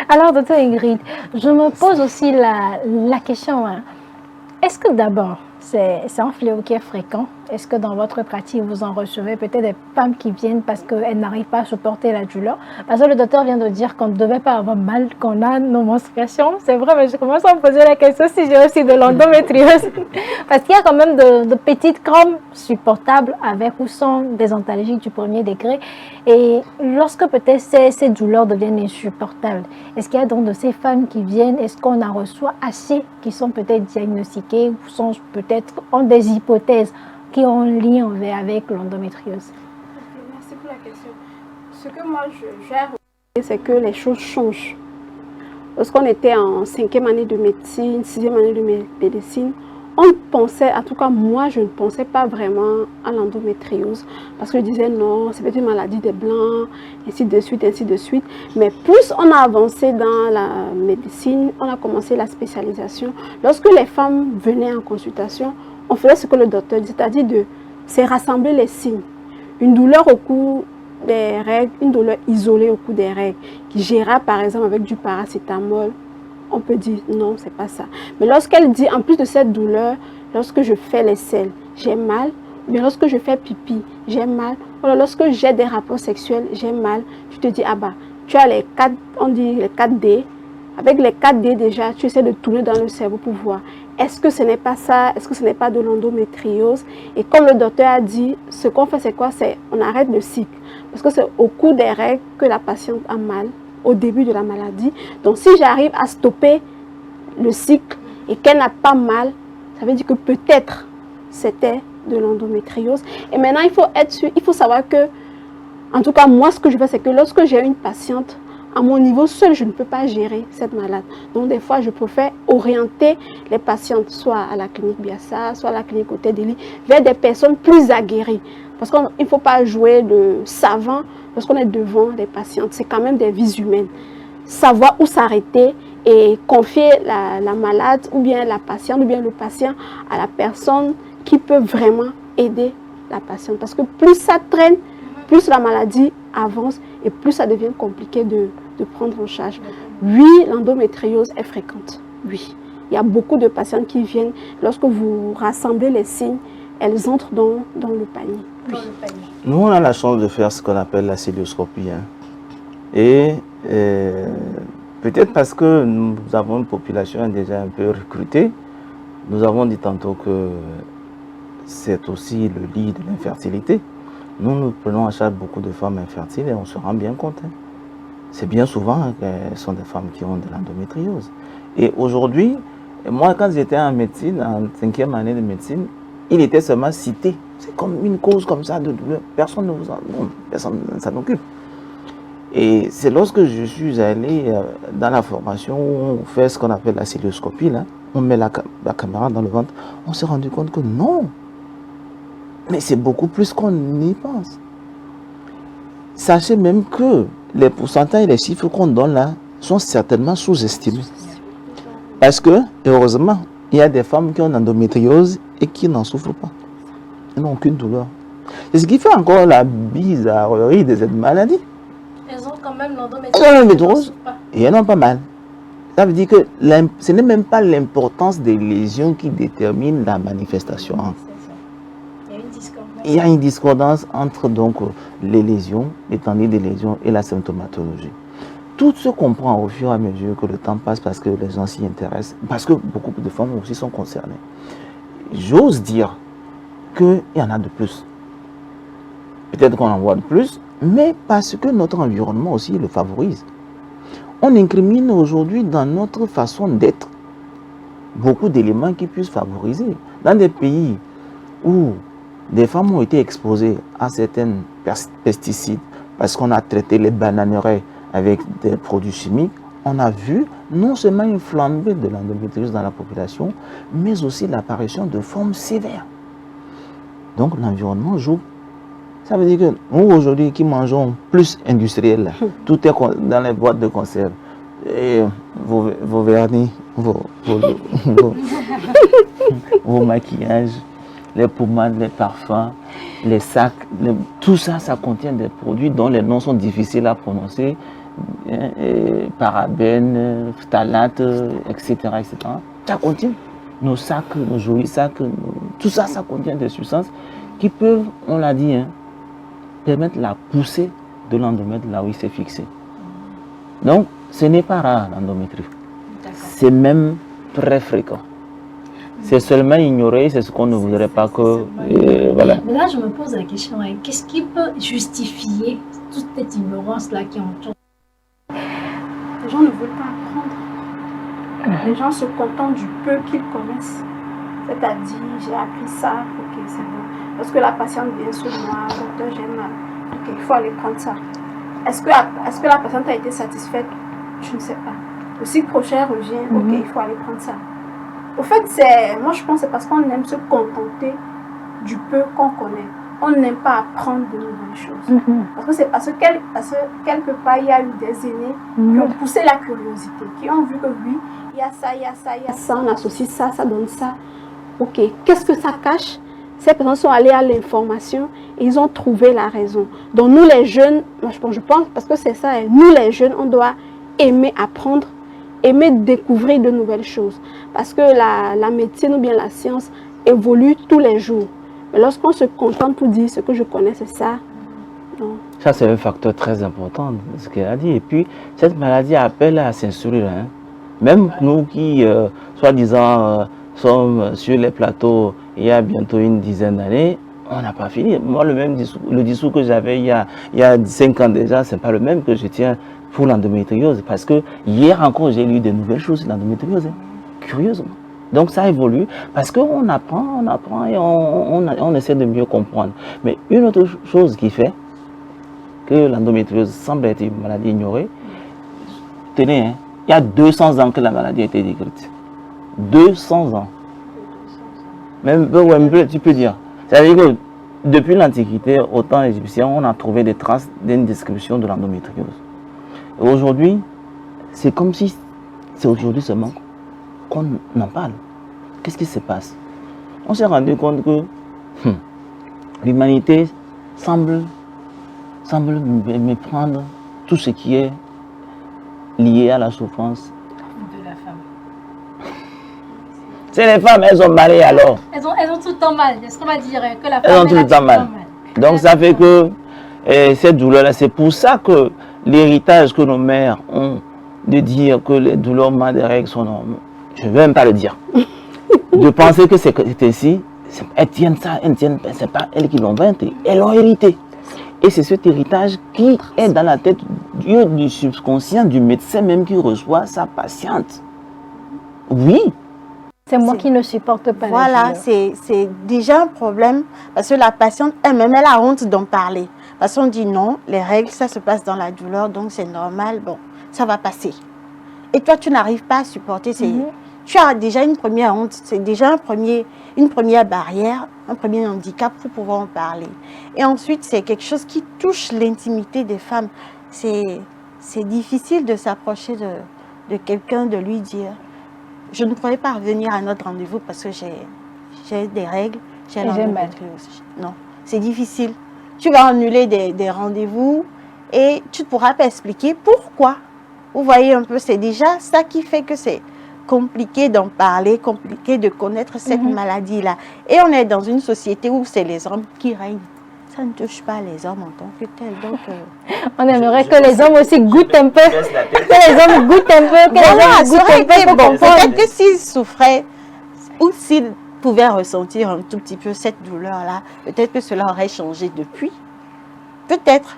Alors, docteur Ingrid, je me pose aussi la question, est-ce que d'abord, c'est un fléau qui est fréquent? Est-ce que dans votre pratique, vous en recevez peut-être des femmes qui viennent parce qu'elles n'arrivent pas à supporter la douleur? Parce que le docteur vient de dire qu'on ne devait pas avoir mal quand on a nos menstruations. C'est vrai, mais je commence à me poser la question si j'ai aussi de l'endométriose. Parce qu'il y a quand même de petites crampes supportables avec ou sans des antalgiques du premier degré. Et lorsque peut-être ces douleurs deviennent insupportables, est-ce qu'il y a donc de ces femmes qui viennent, est-ce qu'on en reçoit assez qui sont peut-être diagnostiquées ou sont peut-être ont des hypothèses qui ont un lien avec l'endométriose? Merci pour la question. Ce que moi j'ai remarqué, c'est que les choses changent. Lorsqu'on était en 5e année de médecine, 6e année de médecine, on pensait, en tout cas moi je ne pensais pas vraiment à l'endométriose parce que je disais non, c'est peut-être une maladie des blancs, ainsi de suite, ainsi de suite. Mais plus on a avancé dans la médecine, on a commencé la spécialisation. Lorsque les femmes venaient en consultation, on faisait ce que le docteur dit, c'est-à-dire de rassembler les signes. Une douleur au cours des règles, une douleur isolée au cours des règles, qui gérera par exemple avec du paracétamol, on peut dire non, c'est pas ça. Mais lorsqu'elle dit, en plus de cette douleur, lorsque je fais les selles, j'ai mal, mais lorsque je fais pipi, j'ai mal, voilà, lorsque j'ai des rapports sexuels, j'ai mal, je te dis, ah bah, tu as les 4, on dit les 4D. Avec les 4D déjà, tu essaies de tourner dans le cerveau pour voir, est-ce que ce n'est pas ça, est-ce que ce n'est pas de l'endométriose? Et comme le docteur a dit, ce qu'on fait, c'est quoi? C'est on arrête le cycle. Parce que c'est au cours des règles que la patiente a mal, au début de la maladie. Donc si j'arrive à stopper le cycle et qu'elle n'a pas mal, ça veut dire que peut-être c'était de l'endométriose. Et maintenant il faut être sûr, il faut savoir que En tout cas, moi, ce que je fais, c'est que lorsque j'ai une patiente, à mon niveau seul, je ne peux pas gérer cette malade. Donc, des fois, je préfère orienter les patientes, soit à la clinique Biassa, soit à la clinique Hôtel de Lille, vers des personnes plus aguerries. Parce qu'il ne faut pas jouer de savant lorsqu'on est devant les patientes. C'est quand même des vies humaines. Savoir où s'arrêter et confier la malade, ou bien la patiente, ou bien le patient à la personne qui peut vraiment aider la patiente. Parce que plus ça traîne, plus la maladie avance et plus ça devient compliqué de prendre en charge. Oui, l'endométriose est fréquente. Oui. Il y a beaucoup de patientes qui viennent, lorsque vous rassemblez les signes, elles entrent dans le panier. Oui. Nous, on a la chance de faire ce qu'on appelle la célioscopie. Hein. Et peut-être parce que nous avons une population déjà un peu recrutée, nous avons dit tantôt que c'est aussi le lit de l'infertilité. Nous prenons en charge beaucoup de femmes infertiles et on se rend bien compte. Hein. C'est bien souvent qu'elles sont des femmes qui ont de l'endométriose. Et aujourd'hui, moi quand j'étais en médecine, en 5e année de médecine, il était seulement cité. C'est comme une cause comme ça de douleur. Personne ne s'en occupe. Et c'est lorsque je suis allé dans la formation où on fait ce qu'on appelle la célioscopie, là, on met la caméra dans le ventre, on s'est rendu compte que non. Mais c'est beaucoup plus qu'on y pense. Sachez même que les pourcentages et les chiffres qu'on donne là sont certainement sous-estimés. Parce que, heureusement, il y a des femmes qui ont l'endométriose et qui n'en souffrent pas. Elles n'ont aucune douleur. C'est ce qui fait encore la bizarrerie de cette maladie. Elles ont quand même l'endométriose. Et elles n'ont pas mal. Ça veut dire que ce n'est même pas l'importance des lésions qui détermine la manifestation. Il y a une discordance entre donc les lésions, l'étendue des lésions et la symptomatologie. Tout se comprend au fur et à mesure que le temps passe parce que les gens s'y intéressent, parce que beaucoup de femmes aussi sont concernées. J'ose dire qu'il y en a de plus. Peut-être qu'on en voit de plus, mais parce que notre environnement aussi le favorise. On incrimine aujourd'hui dans notre façon d'être beaucoup d'éléments qui puissent favoriser. Dans des pays où des femmes ont été exposées à certains pesticides parce qu'on a traité les bananeraies avec des produits chimiques, on a vu non seulement une flambée de l'endométriose dans la population, mais aussi l'apparition de formes sévères. Donc l'environnement joue. Ça veut dire que nous aujourd'hui qui mangeons plus industriel, tout est dans les boîtes de conserve. Et vos vernis, vos maquillages, les pommades, les parfums, les sacs, tout ça, ça contient des produits dont les noms sont difficiles à prononcer, parabènes, phtalates, etc., etc. Ça contient nos sacs, nos jolis sacs, tout ça, ça contient des substances qui peuvent, on l'a dit, permettre la poussée de l'endomètre là où il s'est fixé. Donc, ce n'est pas rare l'endométrie. C'est même très fréquent. C'est seulement ignoré, c'est ce qu'on ne voudrait pas que... voilà. Là, je me pose la question, qu'est-ce qui peut justifier toute cette ignorance-là qui entoure? Les gens ne veulent pas apprendre. Les gens se contentent du peu qu'ils connaissent. C'est-à-dire, j'ai appris ça, ok, c'est bon. Lorsque la patiente vient sur moi, docteur, j'ai mal, ok, il faut aller prendre ça. Est-ce que la patiente a été satisfaite? Je ne sais pas. Le cycle prochain revient, ok, il faut aller prendre ça. Au fait, moi je pense que c'est parce qu'on aime se contenter du peu qu'on connaît. On n'aime pas apprendre de nouvelles choses. Parce que c'est parce que quelque part, il y a eu des aînés qui ont poussé la curiosité, qui ont vu que oui, il y a ça, il y a ça, il y a ça, on associe ça, ça donne ça. Ok, qu'est-ce que ça cache? Ces personnes sont allées à l'information et ils ont trouvé la raison. Donc nous les jeunes, moi je pense, parce que c'est ça, nous les jeunes, on doit aimer apprendre, aimer découvrir de nouvelles choses. Parce que la médecine ou bien la science évolue tous les jours. Mais lorsqu'on se contente pour dire ce que je connais, c'est ça. Non. Ça, c'est un facteur très important, ce qu'elle a dit. Et puis, cette maladie appelle à s'instruire. Hein. Même nous qui, soi-disant, sommes sur les plateaux il y a bientôt une dizaine d'années, on n'a pas fini. Moi, le discours que j'avais il y a 5 ans déjà, ce n'est pas le même que je tiens pour l'endométriose. Parce que hier encore, j'ai lu de nouvelles choses sur l'endométriose, hein, curieusement. Donc ça évolue parce qu'on apprend et on essaie de mieux comprendre. Mais une autre chose qui fait que l'endométriose semble être une maladie ignorée. Tenez, hein, il y a 200 ans que la maladie a été décrite. 200 ans. Même tu peux dire. C'est-à-dire que depuis l'Antiquité, au temps égyptien, on a trouvé des traces d'une description de l'endométriose. Et aujourd'hui, c'est comme si c'est aujourd'hui seulement qu'on en parle. Qu'est-ce qui se passe? On s'est rendu compte que l'humanité semble méprendre tout ce qui est lié à la souffrance De la femme. C'est les femmes, elles ont mal alors. Elles ont tout le temps mal. Est-ce qu'on va dire que la femme Elles ont tout le temps mal. Donc ça fait que cette douleur-là, c'est pour ça que l'héritage que nos mères ont de dire que les douleurs mal des règles sont normales, je ne vais même pas le dire. De penser que c'est ainsi, elles tiennent ça, c'est pas elles qui l'ont inventé, elles l'ont hérité. Et c'est cet héritage qui est dans la tête du subconscient du médecin même qui reçoit sa patiente. Oui. C'est moi qui ne supporte pas. Voilà, c'est déjà un problème parce que la patiente elle-même, elle a honte d'en parler. Parce qu'on dit non, les règles, ça se passe dans la douleur, donc c'est normal, bon, ça va passer. Et toi, tu n'arrives pas à supporter. Tu as déjà une première honte, c'est déjà une première barrière, un premier handicap pour pouvoir en parler. Et ensuite, c'est quelque chose qui touche l'intimité des femmes. C'est difficile de s'approcher de quelqu'un, de lui dire je ne pourrais pas revenir à notre rendez-vous parce que j'ai des règles, j'ai l'endométriose. Non, c'est difficile. Tu vas annuler des rendez-vous et tu ne pourras pas expliquer pourquoi. Vous voyez un peu, c'est déjà ça qui fait que c'est compliqué d'en parler, compliqué de connaître cette maladie-là. Et on est dans une société où c'est les hommes qui règnent. Ça ne touche pas les hommes en tant que tels. Donc, on aimerait que les hommes aussi goûtent un peu. Que les hommes goûtent un peu. Que les hommes goûtent un peu. Bon, peut-être que s'ils souffraient ou s'ils pouvaient ressentir un tout petit peu cette douleur-là, peut-être que cela aurait changé depuis. Peut-être.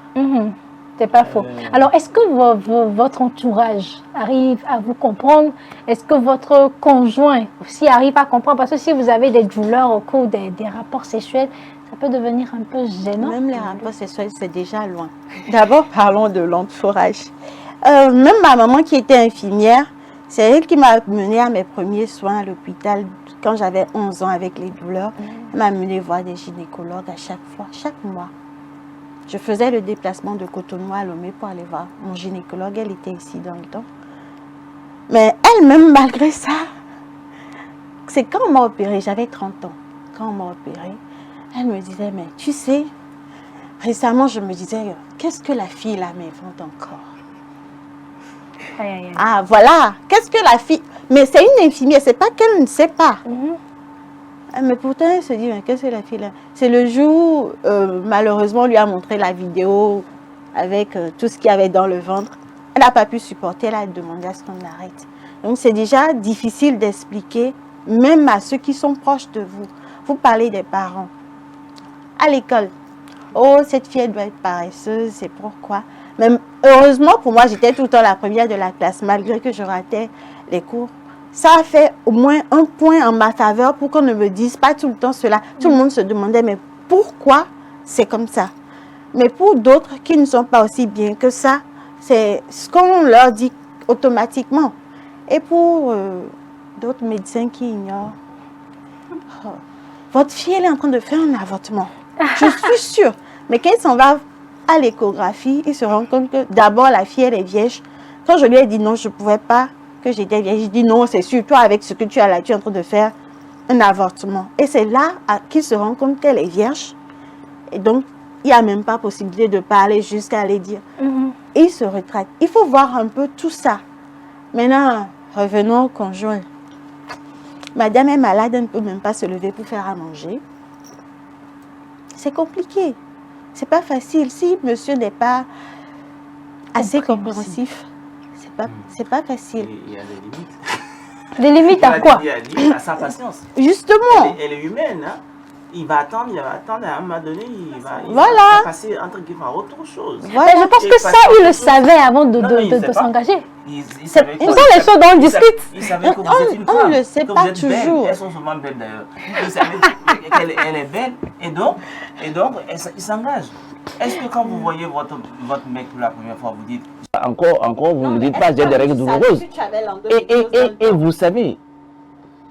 C'est pas faux. Alors, est-ce que votre entourage arrive à vous comprendre? Est-ce que votre conjoint aussi arrive à comprendre? Parce que si vous avez des douleurs au cours des rapports sexuels, ça peut devenir un peu gênant. Même les rapports sexuels, c'est déjà loin. D'abord, parlons de l'entourage. Même ma maman qui était infirmière, c'est elle qui m'a menée à mes premiers soins à l'hôpital quand j'avais 11 ans avec les douleurs. Elle m'a menée voir des gynécologues à chaque fois, chaque mois. Je faisais le déplacement de Cotonou à Lomé pour aller voir mon gynécologue. Elle était ici dans le temps. Mais elle-même, malgré ça, c'est quand on m'a opérée, j'avais 30 ans. Quand on m'a opérée, elle me disait, mais tu sais, récemment, je me disais, qu'est-ce que la fille là m'invente encore? Ah, voilà, qu'est-ce que la fille... Mais c'est une infirmière, c'est pas qu'elle ne sait pas. Mais pourtant, elle se dit, mais qu'est-ce que la fille là? C'est le jour, malheureusement, on lui a montré la vidéo avec tout ce qu'il y avait dans le ventre. Elle n'a pas pu supporter, elle a demandé à ce qu'on arrête. Donc, c'est déjà difficile d'expliquer, même à ceux qui sont proches de vous. Vous parlez des parents. À l'école, oh, cette fille, elle doit être paresseuse, c'est pourquoi. Mais heureusement, pour moi, j'étais tout le temps la première de la classe, malgré que je ratais les cours. Ça a fait au moins un point en ma faveur pour qu'on ne me dise pas tout le temps cela. Tout le monde se demandait, mais pourquoi c'est comme ça? Mais pour d'autres qui ne sont pas aussi bien que ça, c'est ce qu'on leur dit automatiquement. Et pour d'autres médecins qui ignorent, oh, votre fille, elle est en train de faire un avortement. Je suis sûre. Mais quand il s'en va à l'échographie, il se rend compte que d'abord la fille, elle est vierge. Quand je lui ai dit non, je ne pouvais pas, que j'étais vierge, je dis non, c'est sûr, toi avec ce que tu as là, tu es en train de faire un avortement. Et c'est là qu'il se rend compte qu'elle est vierge. Et donc, il n'y a même pas possibilité de parler jusqu'à aller dire. Et il se retraite. Il faut voir un peu tout ça. Maintenant, revenons au conjoint. Madame est malade, elle ne peut même pas se lever pour faire à manger. C'est compliqué. C'est pas facile. Si monsieur n'est pas assez compréhensif, c'est pas facile. Il y a des limites. Des limites à quoi? Il y a des limites à sa patience. Justement. Elle est humaine. Hein? il va attendre, à un moment donné, il va passer entre guillemets à autre chose. Voilà. Je pense que ça, il le savait avant de s'engager. Ce sont les choses dont on discute. Il savait que vous êtes une femme. On ne le sait pas toujours. Elles sont souvent belles d'ailleurs. Il savait qu'elle est belle et donc il s'engage. Est-ce que quand vous voyez votre mec pour la première fois, vous dites encore vous ne dites pas j'ai des règles douloureuses. Et vous savez,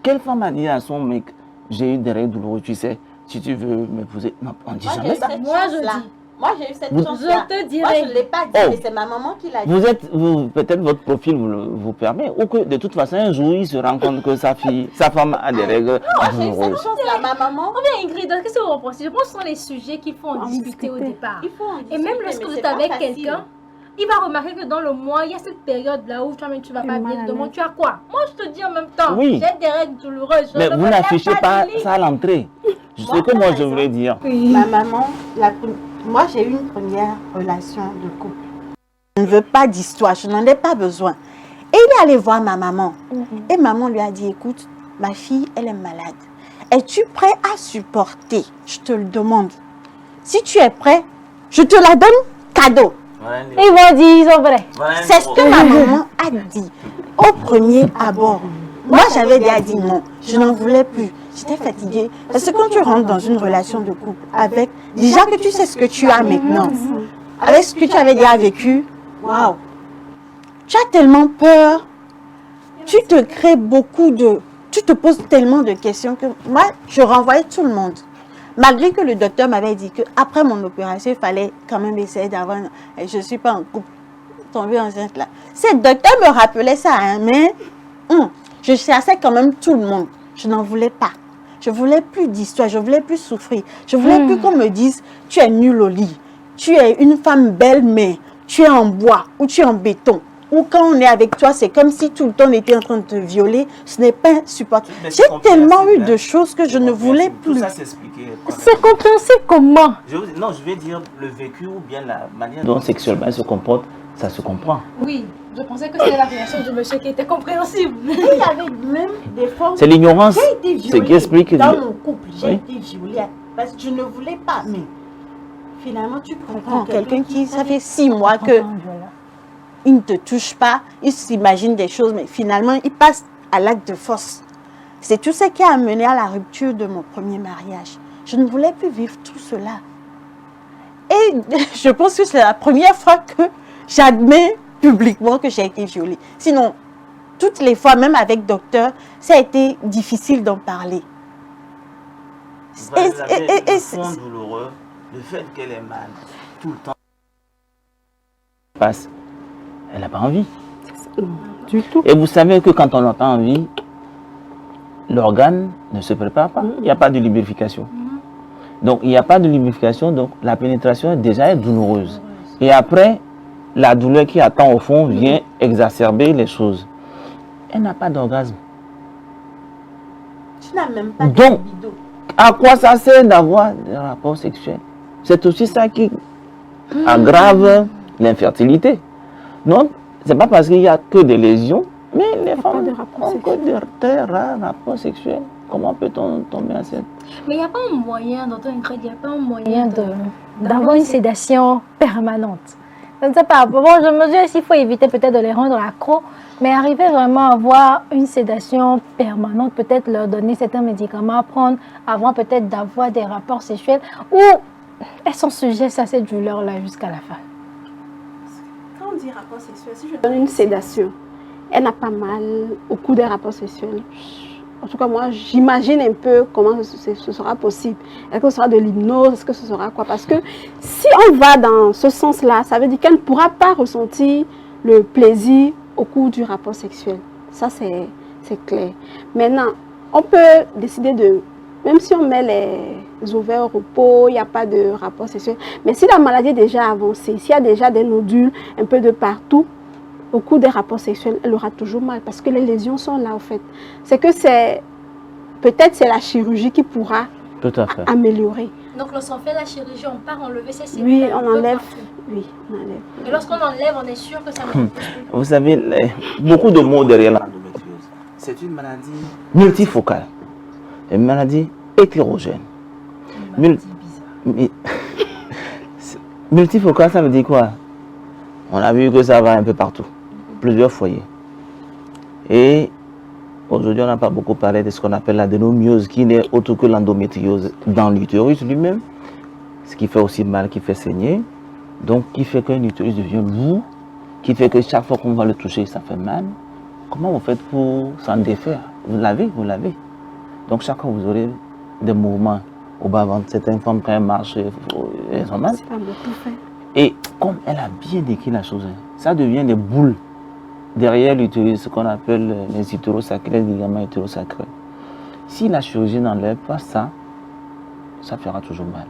quelle femme a dit à son mec j'ai eu des règles douloureuses, tu sais, si tu veux m'épouser? Non, on ne dit jamais ça. Moi, j'ai eu cette chance-là. Je te dirais. Moi, je ne l'ai pas dit, mais c'est ma maman qui l'a dit. Peut-être votre profil vous permet, ou que de toute façon, un jour, il se rend compte que sa femme a des règles j'ai eu cette chance-là, ma maman. Ingrid, qu'est-ce que vous reprochez? Je pense que ce sont les sujets qu'il faut en discuter au départ. Et même lorsque vous êtes avec quelqu'un, il va remarquer que dans le mois, il y a cette période-là où toi-même tu ne vas pas bien. Demande, tu as quoi? Moi, je te dis en même temps, j'ai des règles douloureuses. Mais vous n'affichez pas ça à l'entrée. Ce que moi, je voulais dire. Ma maman, moi, j'ai eu une première relation de couple. Je ne veux pas d'histoire, je n'en ai pas besoin. Et il est allé voir ma maman. Et maman lui a dit, écoute, ma fille, elle est malade. Es-tu prêt à supporter? Je te le demande. Si tu es prêt, je te la donne cadeau. Ils vont dire, ils sont vrais. C'est ce que ma maman a dit au premier abord. Moi, j'avais déjà dit non, je n'en voulais plus. J'étais fatiguée. Parce que quand tu rentres dans une relation de couple avec, déjà que tu sais ce que tu as maintenant, avec ce que tu avais déjà vécu, waouh, tu as tellement peur, tu te crées tu te poses tellement de questions que moi, je renvoyais tout le monde. Malgré que le docteur m'avait dit qu'après mon opération, il fallait quand même essayer d'avoir... Je ne suis pas en couple, tombée enceinte là. Ce docteur me rappelait ça, hein, mais je chassais quand même tout le monde. Je n'en voulais pas. Je ne voulais plus d'histoire, je ne voulais plus souffrir. Je ne voulais plus qu'on me dise, tu es nulle au lit. Tu es une femme belle, mais tu es en bois ou tu es en béton. Ou quand on est avec toi, c'est comme si tout le temps on était en train de te violer. Ce n'est pas supportable. J'ai tellement eu de choses que je ne voulais plus. Tout ça s'expliquer. C'est compréhensible comment? Non, je vais dire le vécu ou bien la manière dont sexuellement elle se comporte, ça se comprend. Oui, je pensais que c'était la réaction du monsieur qui était compréhensible. Il y avait même des formes. C'est l'ignorance. J'ai été violée qui explique dans mon couple. J'ai été violée parce que je ne voulais pas. Mais finalement, tu comprends. Quelqu'un qui, ça fait 6 mois que... il ne te touche pas, il s'imagine des choses, mais finalement, il passe à l'acte de force. C'est tout ce qui a amené à la rupture de mon premier mariage. Je ne voulais plus vivre tout cela. Et je pense que c'est la première fois que j'admets publiquement que j'ai été violée. Sinon, toutes les fois, même avec docteur, ça a été difficile d'en parler. Vous avez le fond douloureux, le fait qu'elle est mal tout le temps. Passe. Elle n'a pas envie. Du tout. Et vous savez que quand on n'a pas envie, l'organe ne se prépare pas. Il n'y a pas de lubrification. Donc, il n'y a pas de lubrification, donc la pénétration déjà est douloureuse. Et après, la douleur qui attend au fond vient exacerber les choses. Elle n'a pas d'orgasme. Tu n'as même pas de libido. À quoi ça sert d'avoir des rapports sexuels? C'est aussi ça qui aggrave l'infertilité. Non, c'est pas parce qu'il n'y a que des lésions, mais les femmes ont que des rares rapports sexuels. Comment peut-on tomber enceinte? Mais il n'y a pas un moyen, docteur Ingrid, il n'y a pas un moyen d'avoir une sédation permanente. Je ne sais pas. Bon, je me dis s'il faut éviter peut-être de les rendre accros, mais arriver vraiment à avoir une sédation permanente, peut-être leur donner certains médicaments à prendre avant peut-être d'avoir des rapports sexuels où elles sont sujettes à cette douleur-là jusqu'à la fin. Quand on dit rapport sexuel, si je donne une sédation, elle n'a pas mal au cours des rapports sexuels. En tout cas, moi, j'imagine un peu comment ce sera possible. Est-ce que ce sera de l'hypnose? Est-ce que ce sera quoi? Parce que si on va dans ce sens-là, ça veut dire qu'elle ne pourra pas ressentir le plaisir au cours du rapport sexuel. Ça, c'est clair. Maintenant, on peut décider de... Même si on met les ovaires au repos, il n'y a pas de rapport sexuel. Mais si la maladie est déjà avancée, s'il y a déjà des nodules un peu de partout, au cours des rapports sexuels, elle aura toujours mal parce que les lésions sont là, en fait. C'est que peut-être c'est la chirurgie qui pourra améliorer. Donc, lorsqu'on fait la chirurgie, on part enlever ces cellules. Oui, on enlève. Oui, on enlève. Et lorsqu'on enlève, on est sûr que ça ne... Vous savez, beaucoup de mots derrière l'endométriose. C'est une maladie multifocale, une maladie hétérogène. Multifocal, ça veut dire quoi? On a vu que ça va un peu partout, plusieurs foyers. Et aujourd'hui, on n'a pas beaucoup parlé de ce qu'on appelle l'adénomyose, qui n'est autre que l'endométriose dans l'utérus lui-même, ce qui fait aussi mal, qui fait saigner, donc qui fait qu'un utérus devient lourd, qui fait que chaque fois qu'on va le toucher, ça fait mal. Comment vous faites pour s'en défaire? Vous l'avez. Donc chaque fois, vous aurez des mouvements au bas-ventre. Certaines femmes, quand elles marchent, elles ont mal. Et comme elle a bien décrit la chose, ça devient des boules derrière l'utérus, ce qu'on appelle les utérosacrés, les ligaments utérosacrés. Si la chirurgie n'enlève pas ça, ça fera toujours mal.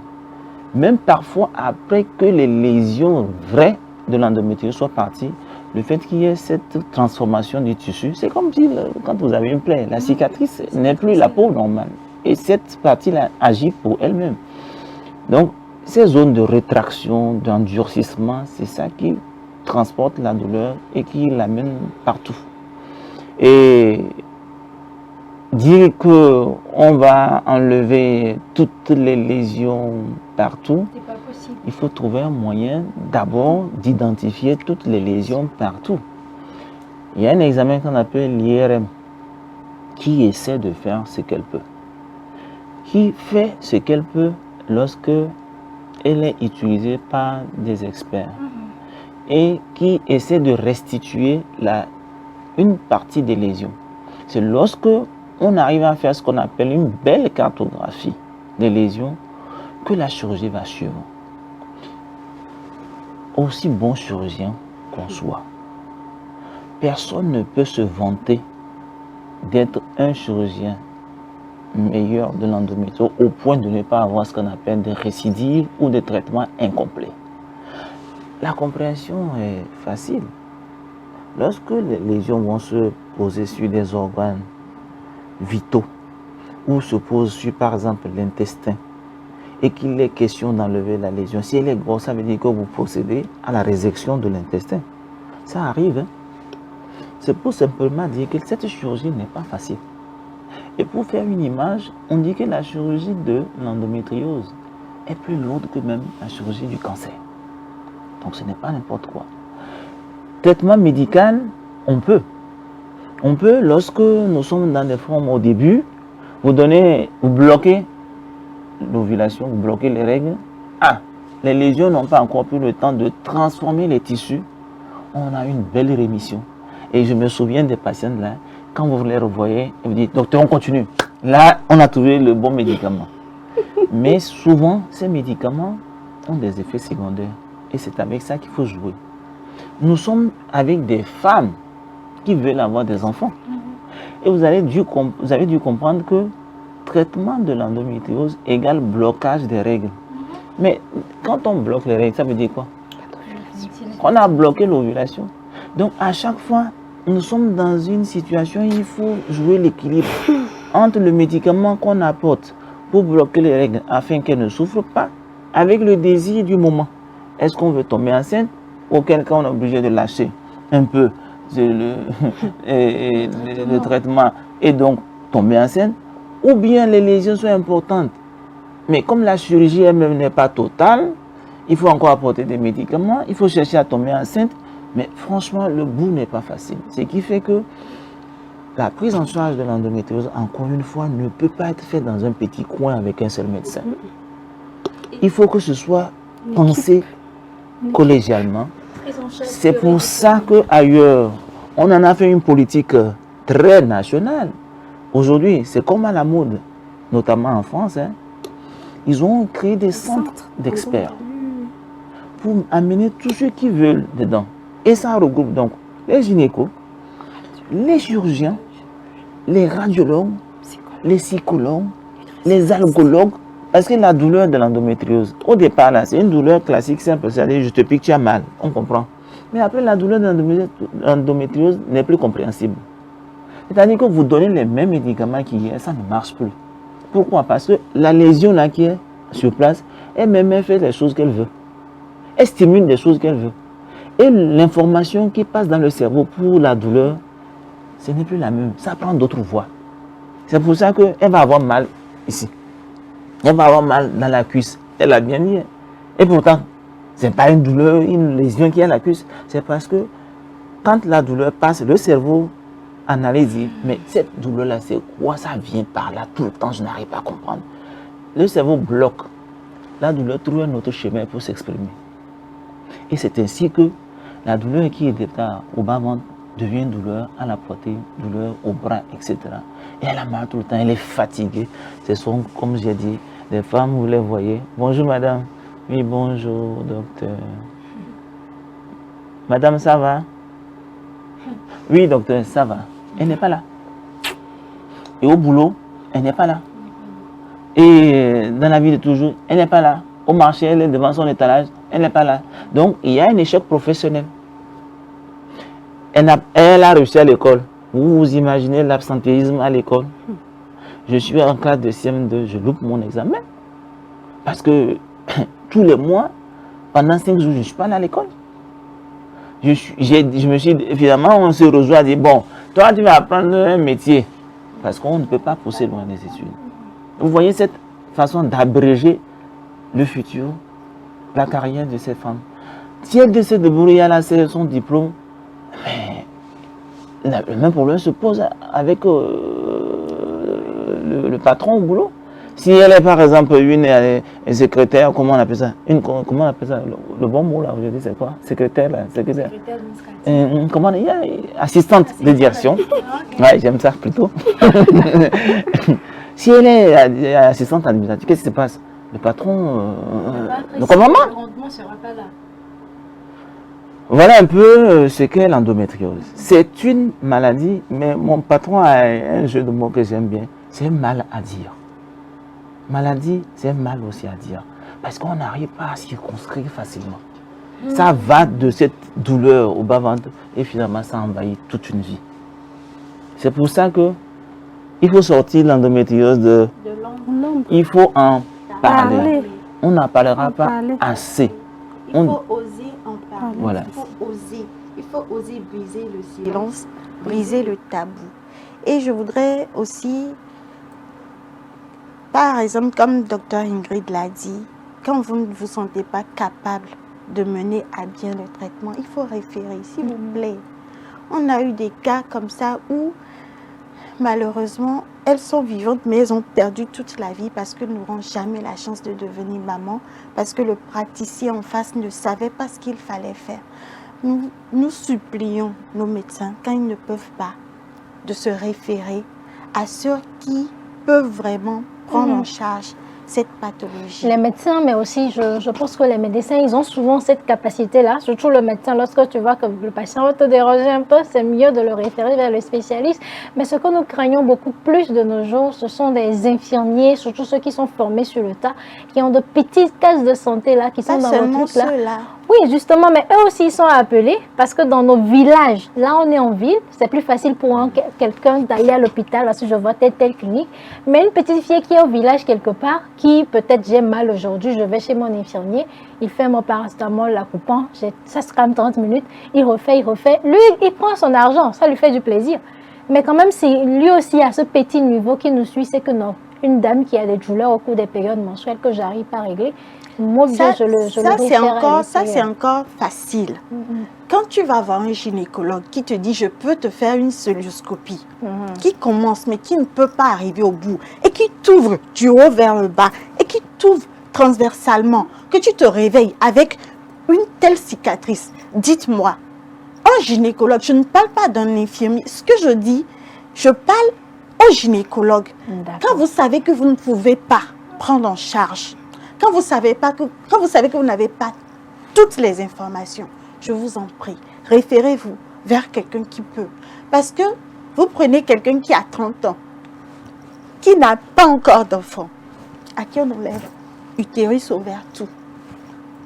Même parfois, après que les lésions vraies de l'endométriose soient parties, le fait qu'il y ait cette transformation du tissu, c'est comme si quand vous avez une plaie, la cicatrice n'est plus la peau normale. Et cette partie-là agit pour elle-même. Donc, ces zones de rétraction, d'endurcissement, c'est ça qui transporte la douleur et qui l'amène partout. Et dire qu'on va enlever toutes les lésions partout, C'est pas possible. il faut trouver un moyen d'abord d'identifier toutes les lésions partout. Il y a un examen qu'on appelle l'IRM qui essaie de faire ce qu'elle peut. Qui fait ce qu'elle peut lorsque elle est utilisée par des experts et qui essaie de restituer une partie des lésions. C'est lorsque on arrive à faire ce qu'on appelle une belle cartographie des lésions que la chirurgie va suivre. Aussi bon chirurgien qu'on soit, personne ne peut se vanter d'être un chirurgien meilleur de l'endométriose au point de ne pas avoir ce qu'on appelle des récidives ou des traitements incomplets. La compréhension est facile. Lorsque les lésions vont se poser sur des organes vitaux ou se posent sur par exemple l'intestin et qu'il est question d'enlever la lésion, si elle est grosse, ça veut dire que vous procédez à la résection de l'intestin. Ça arrive. Hein? C'est pour simplement dire que cette chirurgie n'est pas facile. Et pour faire une image, on dit que la chirurgie de l'endométriose est plus lourde que même la chirurgie du cancer. Donc ce n'est pas n'importe quoi. Traitement médical, on peut. On peut, lorsque nous sommes dans des formes au début, vous bloquez l'ovulation, vous bloquez les règles. Les lésions n'ont pas encore pris le temps de transformer les tissus. On a une belle rémission. Et je me souviens des patients là, quand vous les revoyez, vous dites, docteur, on continue. Là, on a trouvé le bon médicament. Mais souvent, ces médicaments ont des effets secondaires. Et c'est avec ça qu'il faut jouer. Nous sommes avec des femmes qui veulent avoir des enfants. Et vous avez dû comprendre que traitement de l'endométriose égale blocage des règles. Mais quand on bloque les règles, ça veut dire quoi? On a bloqué l'ovulation. Donc à chaque fois, nous sommes dans une situation où il faut jouer l'équilibre entre le médicament qu'on apporte pour bloquer les règles afin qu'elles ne souffrent pas, avec le désir du moment. Est-ce qu'on veut tomber enceinte? Auquel cas on est obligé de lâcher un peu le traitement et donc tomber enceinte, ou bien les lésions sont importantes. Mais comme la chirurgie elle-même n'est pas totale, il faut encore apporter des médicaments, il faut chercher à tomber enceinte, mais franchement le bout n'est pas facile. Ce qui fait que la prise en charge de l'endométriose, encore une fois, ne peut pas être faite dans un petit coin avec un seul médecin. Il faut que ce soit pensé collégialement. C'est pour ça qu'ailleurs, on en a fait une politique très nationale. Aujourd'hui, c'est comme à la mode, notamment en France. Hein. Ils ont créé des centres d'experts pour amener tous ceux qui veulent dedans. Et ça regroupe donc les gynécos, les chirurgiens, les radiologues, les psychologues, les algologues. Parce que la douleur de l'endométriose, au départ, là, c'est une douleur classique simple, c'est-à-dire je te pique, tu as mal, on comprend. Mais après, la douleur de l'endométriose n'est plus compréhensible. C'est-à-dire que vous donnez les mêmes médicaments qu'hier, ça ne marche plus. Pourquoi? Parce que la lésion là qui est sur place, elle-même fait les choses qu'elle veut. Elle stimule des choses qu'elle veut. Et l'information qui passe dans le cerveau pour la douleur, ce n'est plus la même. Ça prend d'autres voies. C'est pour ça qu'elle va avoir mal ici. Elle va avoir mal dans la cuisse. Elle a bien dit. Et pourtant, ce n'est pas une douleur, une lésion qui est à la cuisse. C'est parce que quand la douleur passe, le cerveau analyse, dit, mais cette douleur-là, c'est quoi? Ça vient par là tout le temps, je n'arrive pas à comprendre. Le cerveau bloque. La douleur trouve un autre chemin pour s'exprimer. Et c'est ainsi que la douleur qui est au bas-ventre devient une douleur à la poitrine, douleur au bras, etc. Et elle a mal tout le temps, elle est fatiguée. Ce sont, comme j'ai dit, des femmes, vous les voyez. Bonjour madame. Oui, bonjour docteur. Madame, ça va? Oui, docteur, ça va. Elle n'est pas là. Et au boulot, elle n'est pas là. Et dans la vie de toujours, elle n'est pas là. Au marché, elle est devant son étalage, elle n'est pas là. Donc, il y a un échec professionnel. Elle a réussi à l'école. Vous vous imaginez l'absentéisme à l'école? Je suis en classe de CM2, je loupe mon examen. Parce que tous les mois, pendant 5 jours, je ne suis pas allé à l'école. Je me suis dit, finalement, on se rejoint à dire, bon, toi, tu vas apprendre un métier. Parce qu'on ne peut pas pousser loin des études. Vous voyez cette façon d'abréger le futur, la carrière de cette femme. Si elle décide de débrouiller à son diplôme, le même problème se pose avec le patron au boulot. Si elle est par exemple une secrétaire, comment on appelle ça? Comment on appelle ça? Le bon mot là aujourd'hui c'est quoi? Secrétaire là, secrétaire. Comment on dit? Assistante de direction. Ouais, j'aime ça plutôt. Si elle est assistante administrative, qu'est-ce qui se passe? Le patron, le commandement. Voilà un peu ce qu'est l'endométriose. C'est une maladie, mais mon patron a un jeu de mots que j'aime bien. C'est mal à dire. Maladie, c'est mal aussi à dire. Parce qu'on n'arrive pas à circonscrire facilement. Ça va de cette douleur au bas-ventre et finalement ça envahit toute une vie. C'est pour ça que il faut sortir l'endométriose de l'ombre. Il faut en parler. On n'en parlera pas assez. Il faut oser en parler. Voilà. Il faut oser briser le silence, briser le tabou. Et je voudrais aussi, par exemple, comme Dr Ingrid l'a dit, quand vous ne vous sentez pas capable de mener à bien le traitement, il faut référer, s'il vous plaît. On a eu des cas comme ça où, malheureusement, elles sont vivantes, mais elles ont perdu toute la vie parce qu'elles n'auront jamais la chance de devenir maman, parce que le praticien en face ne savait pas ce qu'il fallait faire. Nous supplions nos médecins, quand ils ne peuvent pas, de se référer à ceux qui peuvent vraiment prendre en charge cette pathologie. Les médecins, mais aussi, je pense que les médecins, ils ont souvent cette capacité-là, surtout le médecin, lorsque tu vois que le patient va te déranger un peu, c'est mieux de le référer vers le spécialiste. Mais ce que nous craignons beaucoup plus de nos jours, ce sont des infirmiers, surtout ceux qui sont formés sur le tas, qui ont de petites cases de santé là, qui sont dans nos trucs là. Oui, justement, mais eux aussi, ils sont appelés parce que dans nos villages, là, on est en ville, c'est plus facile pour quelqu'un d'aller à l'hôpital parce que je vois telle clinique. Mais une petite fille qui est au village quelque part, qui peut-être j'ai mal aujourd'hui, je vais chez mon infirmier, il fait mon paracétamol, la coupant, ça se calme 30 minutes, il refait. Lui, il prend son argent, ça lui fait du plaisir. Mais quand même, c'est lui aussi à ce petit niveau qui nous suit, c'est que non, une dame qui a des douleurs au cours des périodes menstruelles que j'arrive pas à régler, moi, ça c'est encore facile. Quand tu vas voir un gynécologue qui te dit je peux te faire une cœlioscopie, qui commence mais qui ne peut pas arriver au bout et qui t'ouvre du haut vers le bas et qui t'ouvre transversalement, que tu te réveilles avec une telle cicatrice, dites-moi, un gynécologue, je ne parle pas d'un infirmier, ce que je dis, je parle au gynécologue. Quand vous savez que vous ne pouvez pas prendre en charge, quand vous savez que vous n'avez pas toutes les informations, je vous en prie, référez-vous vers quelqu'un qui peut. Parce que vous prenez quelqu'un qui a 30 ans, qui n'a pas encore d'enfant, à qui on enlève utérus, ovaires, tout.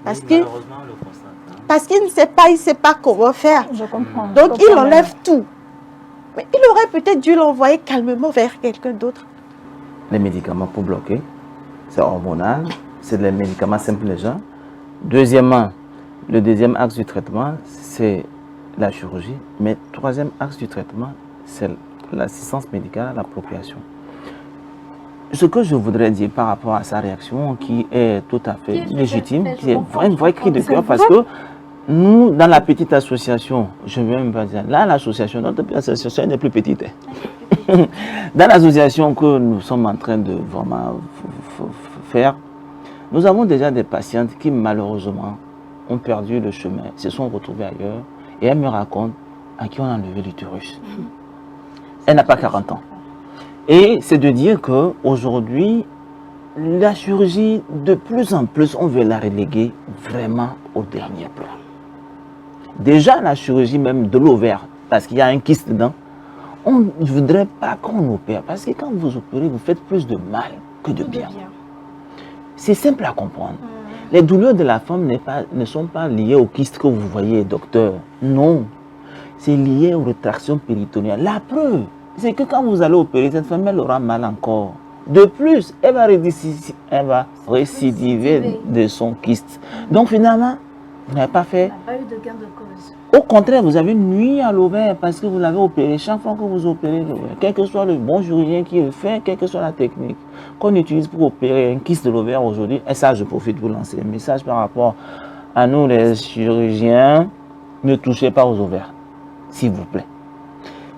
Parce qu'il ne sait pas, il ne sait pas comment faire. Je comprends. Donc il enlève tout. Mais il aurait peut-être dû l'envoyer calmement vers quelqu'un d'autre. Les médicaments pour bloquer, c'est hormonal. C'est des médicaments simples déjà. Deuxièmement, le deuxième axe du traitement, c'est la chirurgie. Mais troisième axe du traitement, c'est l'assistance médicale à la procréation. ce que je voudrais dire par rapport à sa réaction, qui est tout à fait légitime, qui est un vrai cri de cœur, parce que nous, dans la petite association, je ne vais même pas dire, là, l'association, notre association est plus petite. Dans l'association que nous sommes en train de vraiment faire, nous avons déjà des patientes qui, malheureusement, ont perdu le chemin, se sont retrouvées ailleurs, et elles me racontent à qui on a enlevé l'utérus. Elle n'a pas 40 ans. Et c'est de dire qu'aujourd'hui, la chirurgie, de plus en plus, on veut la reléguer vraiment au dernier plan. Déjà, la chirurgie même de l'ovaire, parce qu'il y a un kyste dedans, on ne voudrait pas qu'on opère, parce que quand vous opérez, vous faites plus de mal que de bien. C'est simple à comprendre. Les douleurs de la femme ne sont pas liées au kyste que vous voyez, docteur. Non, c'est lié aux rétractions péritonéales. La preuve, c'est que quand vous allez opérer, cette femme, elle aura mal encore. De plus, elle va récidiver de son kyste. Donc finalement, vous n'avez pas fait... On n'a pas eu de gain de cause. Au contraire, vous avez nuit à l'ovaire parce que vous l'avez opéré. Chaque fois que vous opérez l'ovaire, quel que soit le bon chirurgien qui le fait, quelle que soit la technique qu'on utilise pour opérer un kyste de l'ovaire aujourd'hui, et ça, je profite pour lancer un message par rapport à nous, les chirurgiens, ne touchez pas aux ovaires, s'il vous plaît.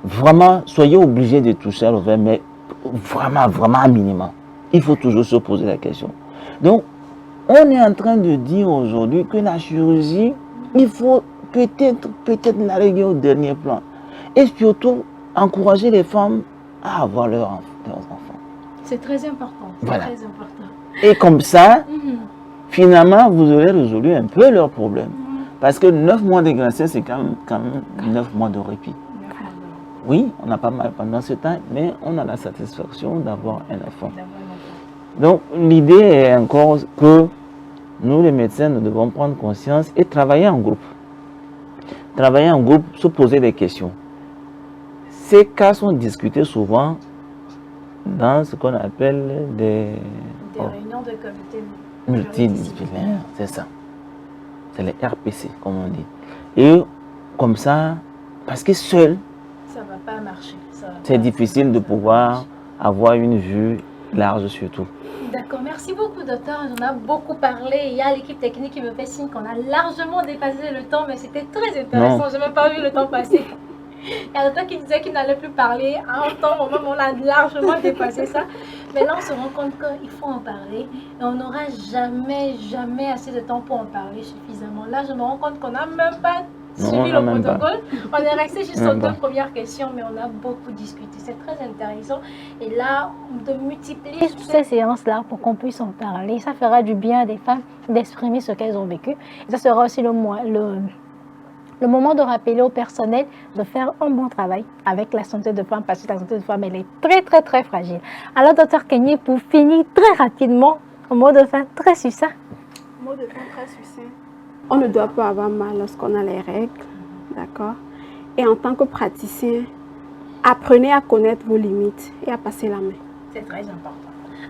Vraiment, soyez obligés de toucher à l'ovaire, mais vraiment à minimum. Il faut toujours se poser la question. Donc, on est en train de dire aujourd'hui que la chirurgie, il faut peut-être la régler au dernier plan. Et surtout, encourager les femmes à avoir leurs enfants. C'est très important. Voilà. Très important. Et comme ça, finalement, vous aurez résolu un peu leurs problèmes. Parce que 9 mois de grossesse, c'est quand même 9 mois de répit. Oui, on a pas mal pendant ce temps, mais on a la satisfaction d'avoir un enfant. Donc, l'idée est encore que nous, les médecins, nous devons prendre conscience et travailler en groupe. Travailler en groupe, se poser des questions. Ces cas sont discutés souvent dans ce qu'on appelle des réunions de comité multidisciplinaires, c'est ça. C'est les RPC, comme on dit. Et comme ça, parce que seul, ça ne va pas marcher. C'est difficile de pouvoir avoir une vue large surtout. D'accord, merci beaucoup docteur, j'en ai beaucoup parlé. Il y a l'équipe technique qui me fait signe qu'on a largement dépassé le temps, mais c'était très intéressant, je n'ai même pas vu le temps passer. Il y a le docteur qui disait qu'il n'allait plus parler, à un temps, au moment où on a largement dépassé ça. Mais là, on se rend compte qu'il faut en parler et on n'aura jamais assez de temps pour en parler suffisamment. Là, je me rends compte qu'on n'a même pas suivi le protocole. On est resté juste aux 2 premières questions, mais on a beaucoup discuté. C'est très intéressant. Et là, de multiplier toutes ces séances-là pour qu'on puisse en parler, ça fera du bien à des femmes d'exprimer ce qu'elles ont vécu. Et ça sera aussi le moment de rappeler au personnel de faire un bon travail avec la santé de femme, parce que la santé de femme, elle est très fragile. Alors, docteur Kenyé, pour finir très rapidement, un mot de fin très succinct. Mot de fin très succinct. On ne doit pas avoir mal lorsqu'on a les règles, d'accord? Et en tant que praticien, apprenez à connaître vos limites et à passer la main. C'est très important.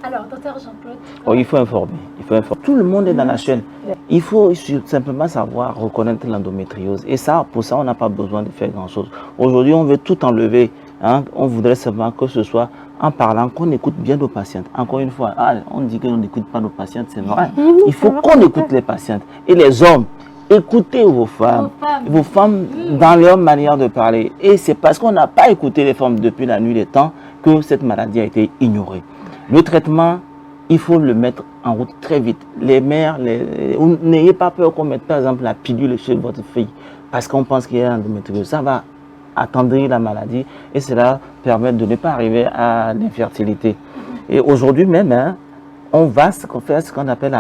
Alors, docteur Jean-Claude. Oh, il faut informer. Tout le monde est dans la chaîne. Il faut simplement savoir reconnaître l'endométriose. Et ça, pour ça, on n'a pas besoin de faire grand-chose. Aujourd'hui, on veut tout enlever. Hein? On voudrait seulement que ce soit en parlant, qu'on écoute bien nos patientes. Encore une fois, on dit qu'on n'écoute pas nos patientes, c'est vrai. Il faut qu'on écoute les patientes. Et les hommes, écoutez vos femmes dans leur manière de parler. Et c'est parce qu'on n'a pas écouté les femmes depuis la nuit des temps que cette maladie a été ignorée. Le traitement, il faut le mettre en route très vite. Les mères, n'ayez pas peur qu'on mette par exemple la pilule chez votre fille parce qu'on pense qu'il y a l'endométriose. Ça va attendrir la maladie et cela permet de ne pas arriver à l'infertilité. Et aujourd'hui même, on va faire ce qu'on appelle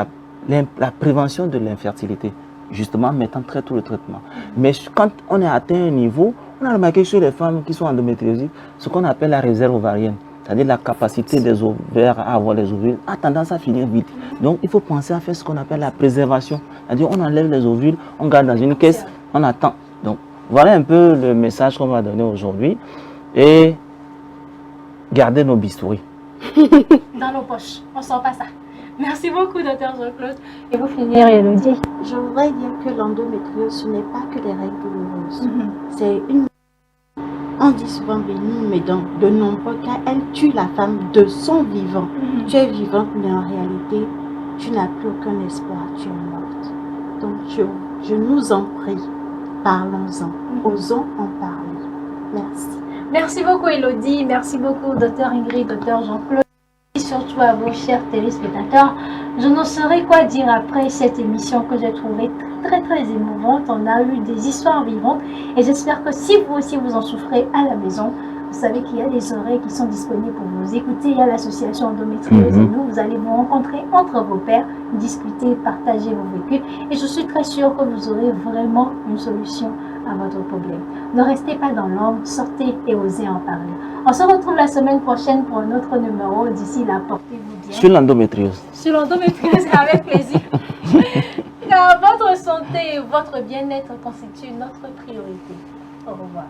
la prévention de l'infertilité, justement en mettant très tôt le traitement. Mais quand on a atteint un niveau, on a remarqué chez les femmes qui sont endométriosiques ce qu'on appelle la réserve ovarienne. C'est-à-dire la capacité des ovaires à avoir les ovules a tendance à finir vite. Donc il faut penser à faire ce qu'on appelle la préservation. C'est-à-dire on enlève les ovules, on garde dans une caisse, on attend. Donc voilà un peu le message qu'on va donner aujourd'hui. Et gardez nos bistouris. Dans nos poches, on ne sort pas ça. Merci beaucoup, docteur Jean-Claude. Et vous finir, Elodie. Je voudrais dire que l'endométriose, ce n'est pas que les règles douloureuses. C'est une... On dit souvent bénie, mais dans de nombreux cas, elle tue la femme de son vivant. Tu es vivante, mais en réalité, tu n'as plus aucun espoir, tu es morte. Donc, je nous en prie, parlons-en, osons en parler. Merci. Merci beaucoup Elodie, merci beaucoup Dr Ingrid, Dr Jean-Claude, et surtout à vous chers téléspectateurs. Je n'en saurais quoi dire après cette émission que j'ai trouvée très émouvante. On a eu des histoires vivantes et j'espère que si vous aussi vous en souffrez à la maison, vous savez qu'il y a des oreilles qui sont disponibles pour vous écouter. Il y a l'association endométriose et nous, vous allez vous rencontrer entre vos pairs, discuter, partager vos vécus. Et je suis très sûre que vous aurez vraiment une solution à votre problème. Ne restez pas dans l'ombre, sortez et osez en parler. On se retrouve la semaine prochaine pour un autre numéro. D'ici là, portez-vous bien. Sur l'endométriose. Sur l'endométriose, avec plaisir. Car votre santé et votre bien-être constituent notre priorité. Au revoir.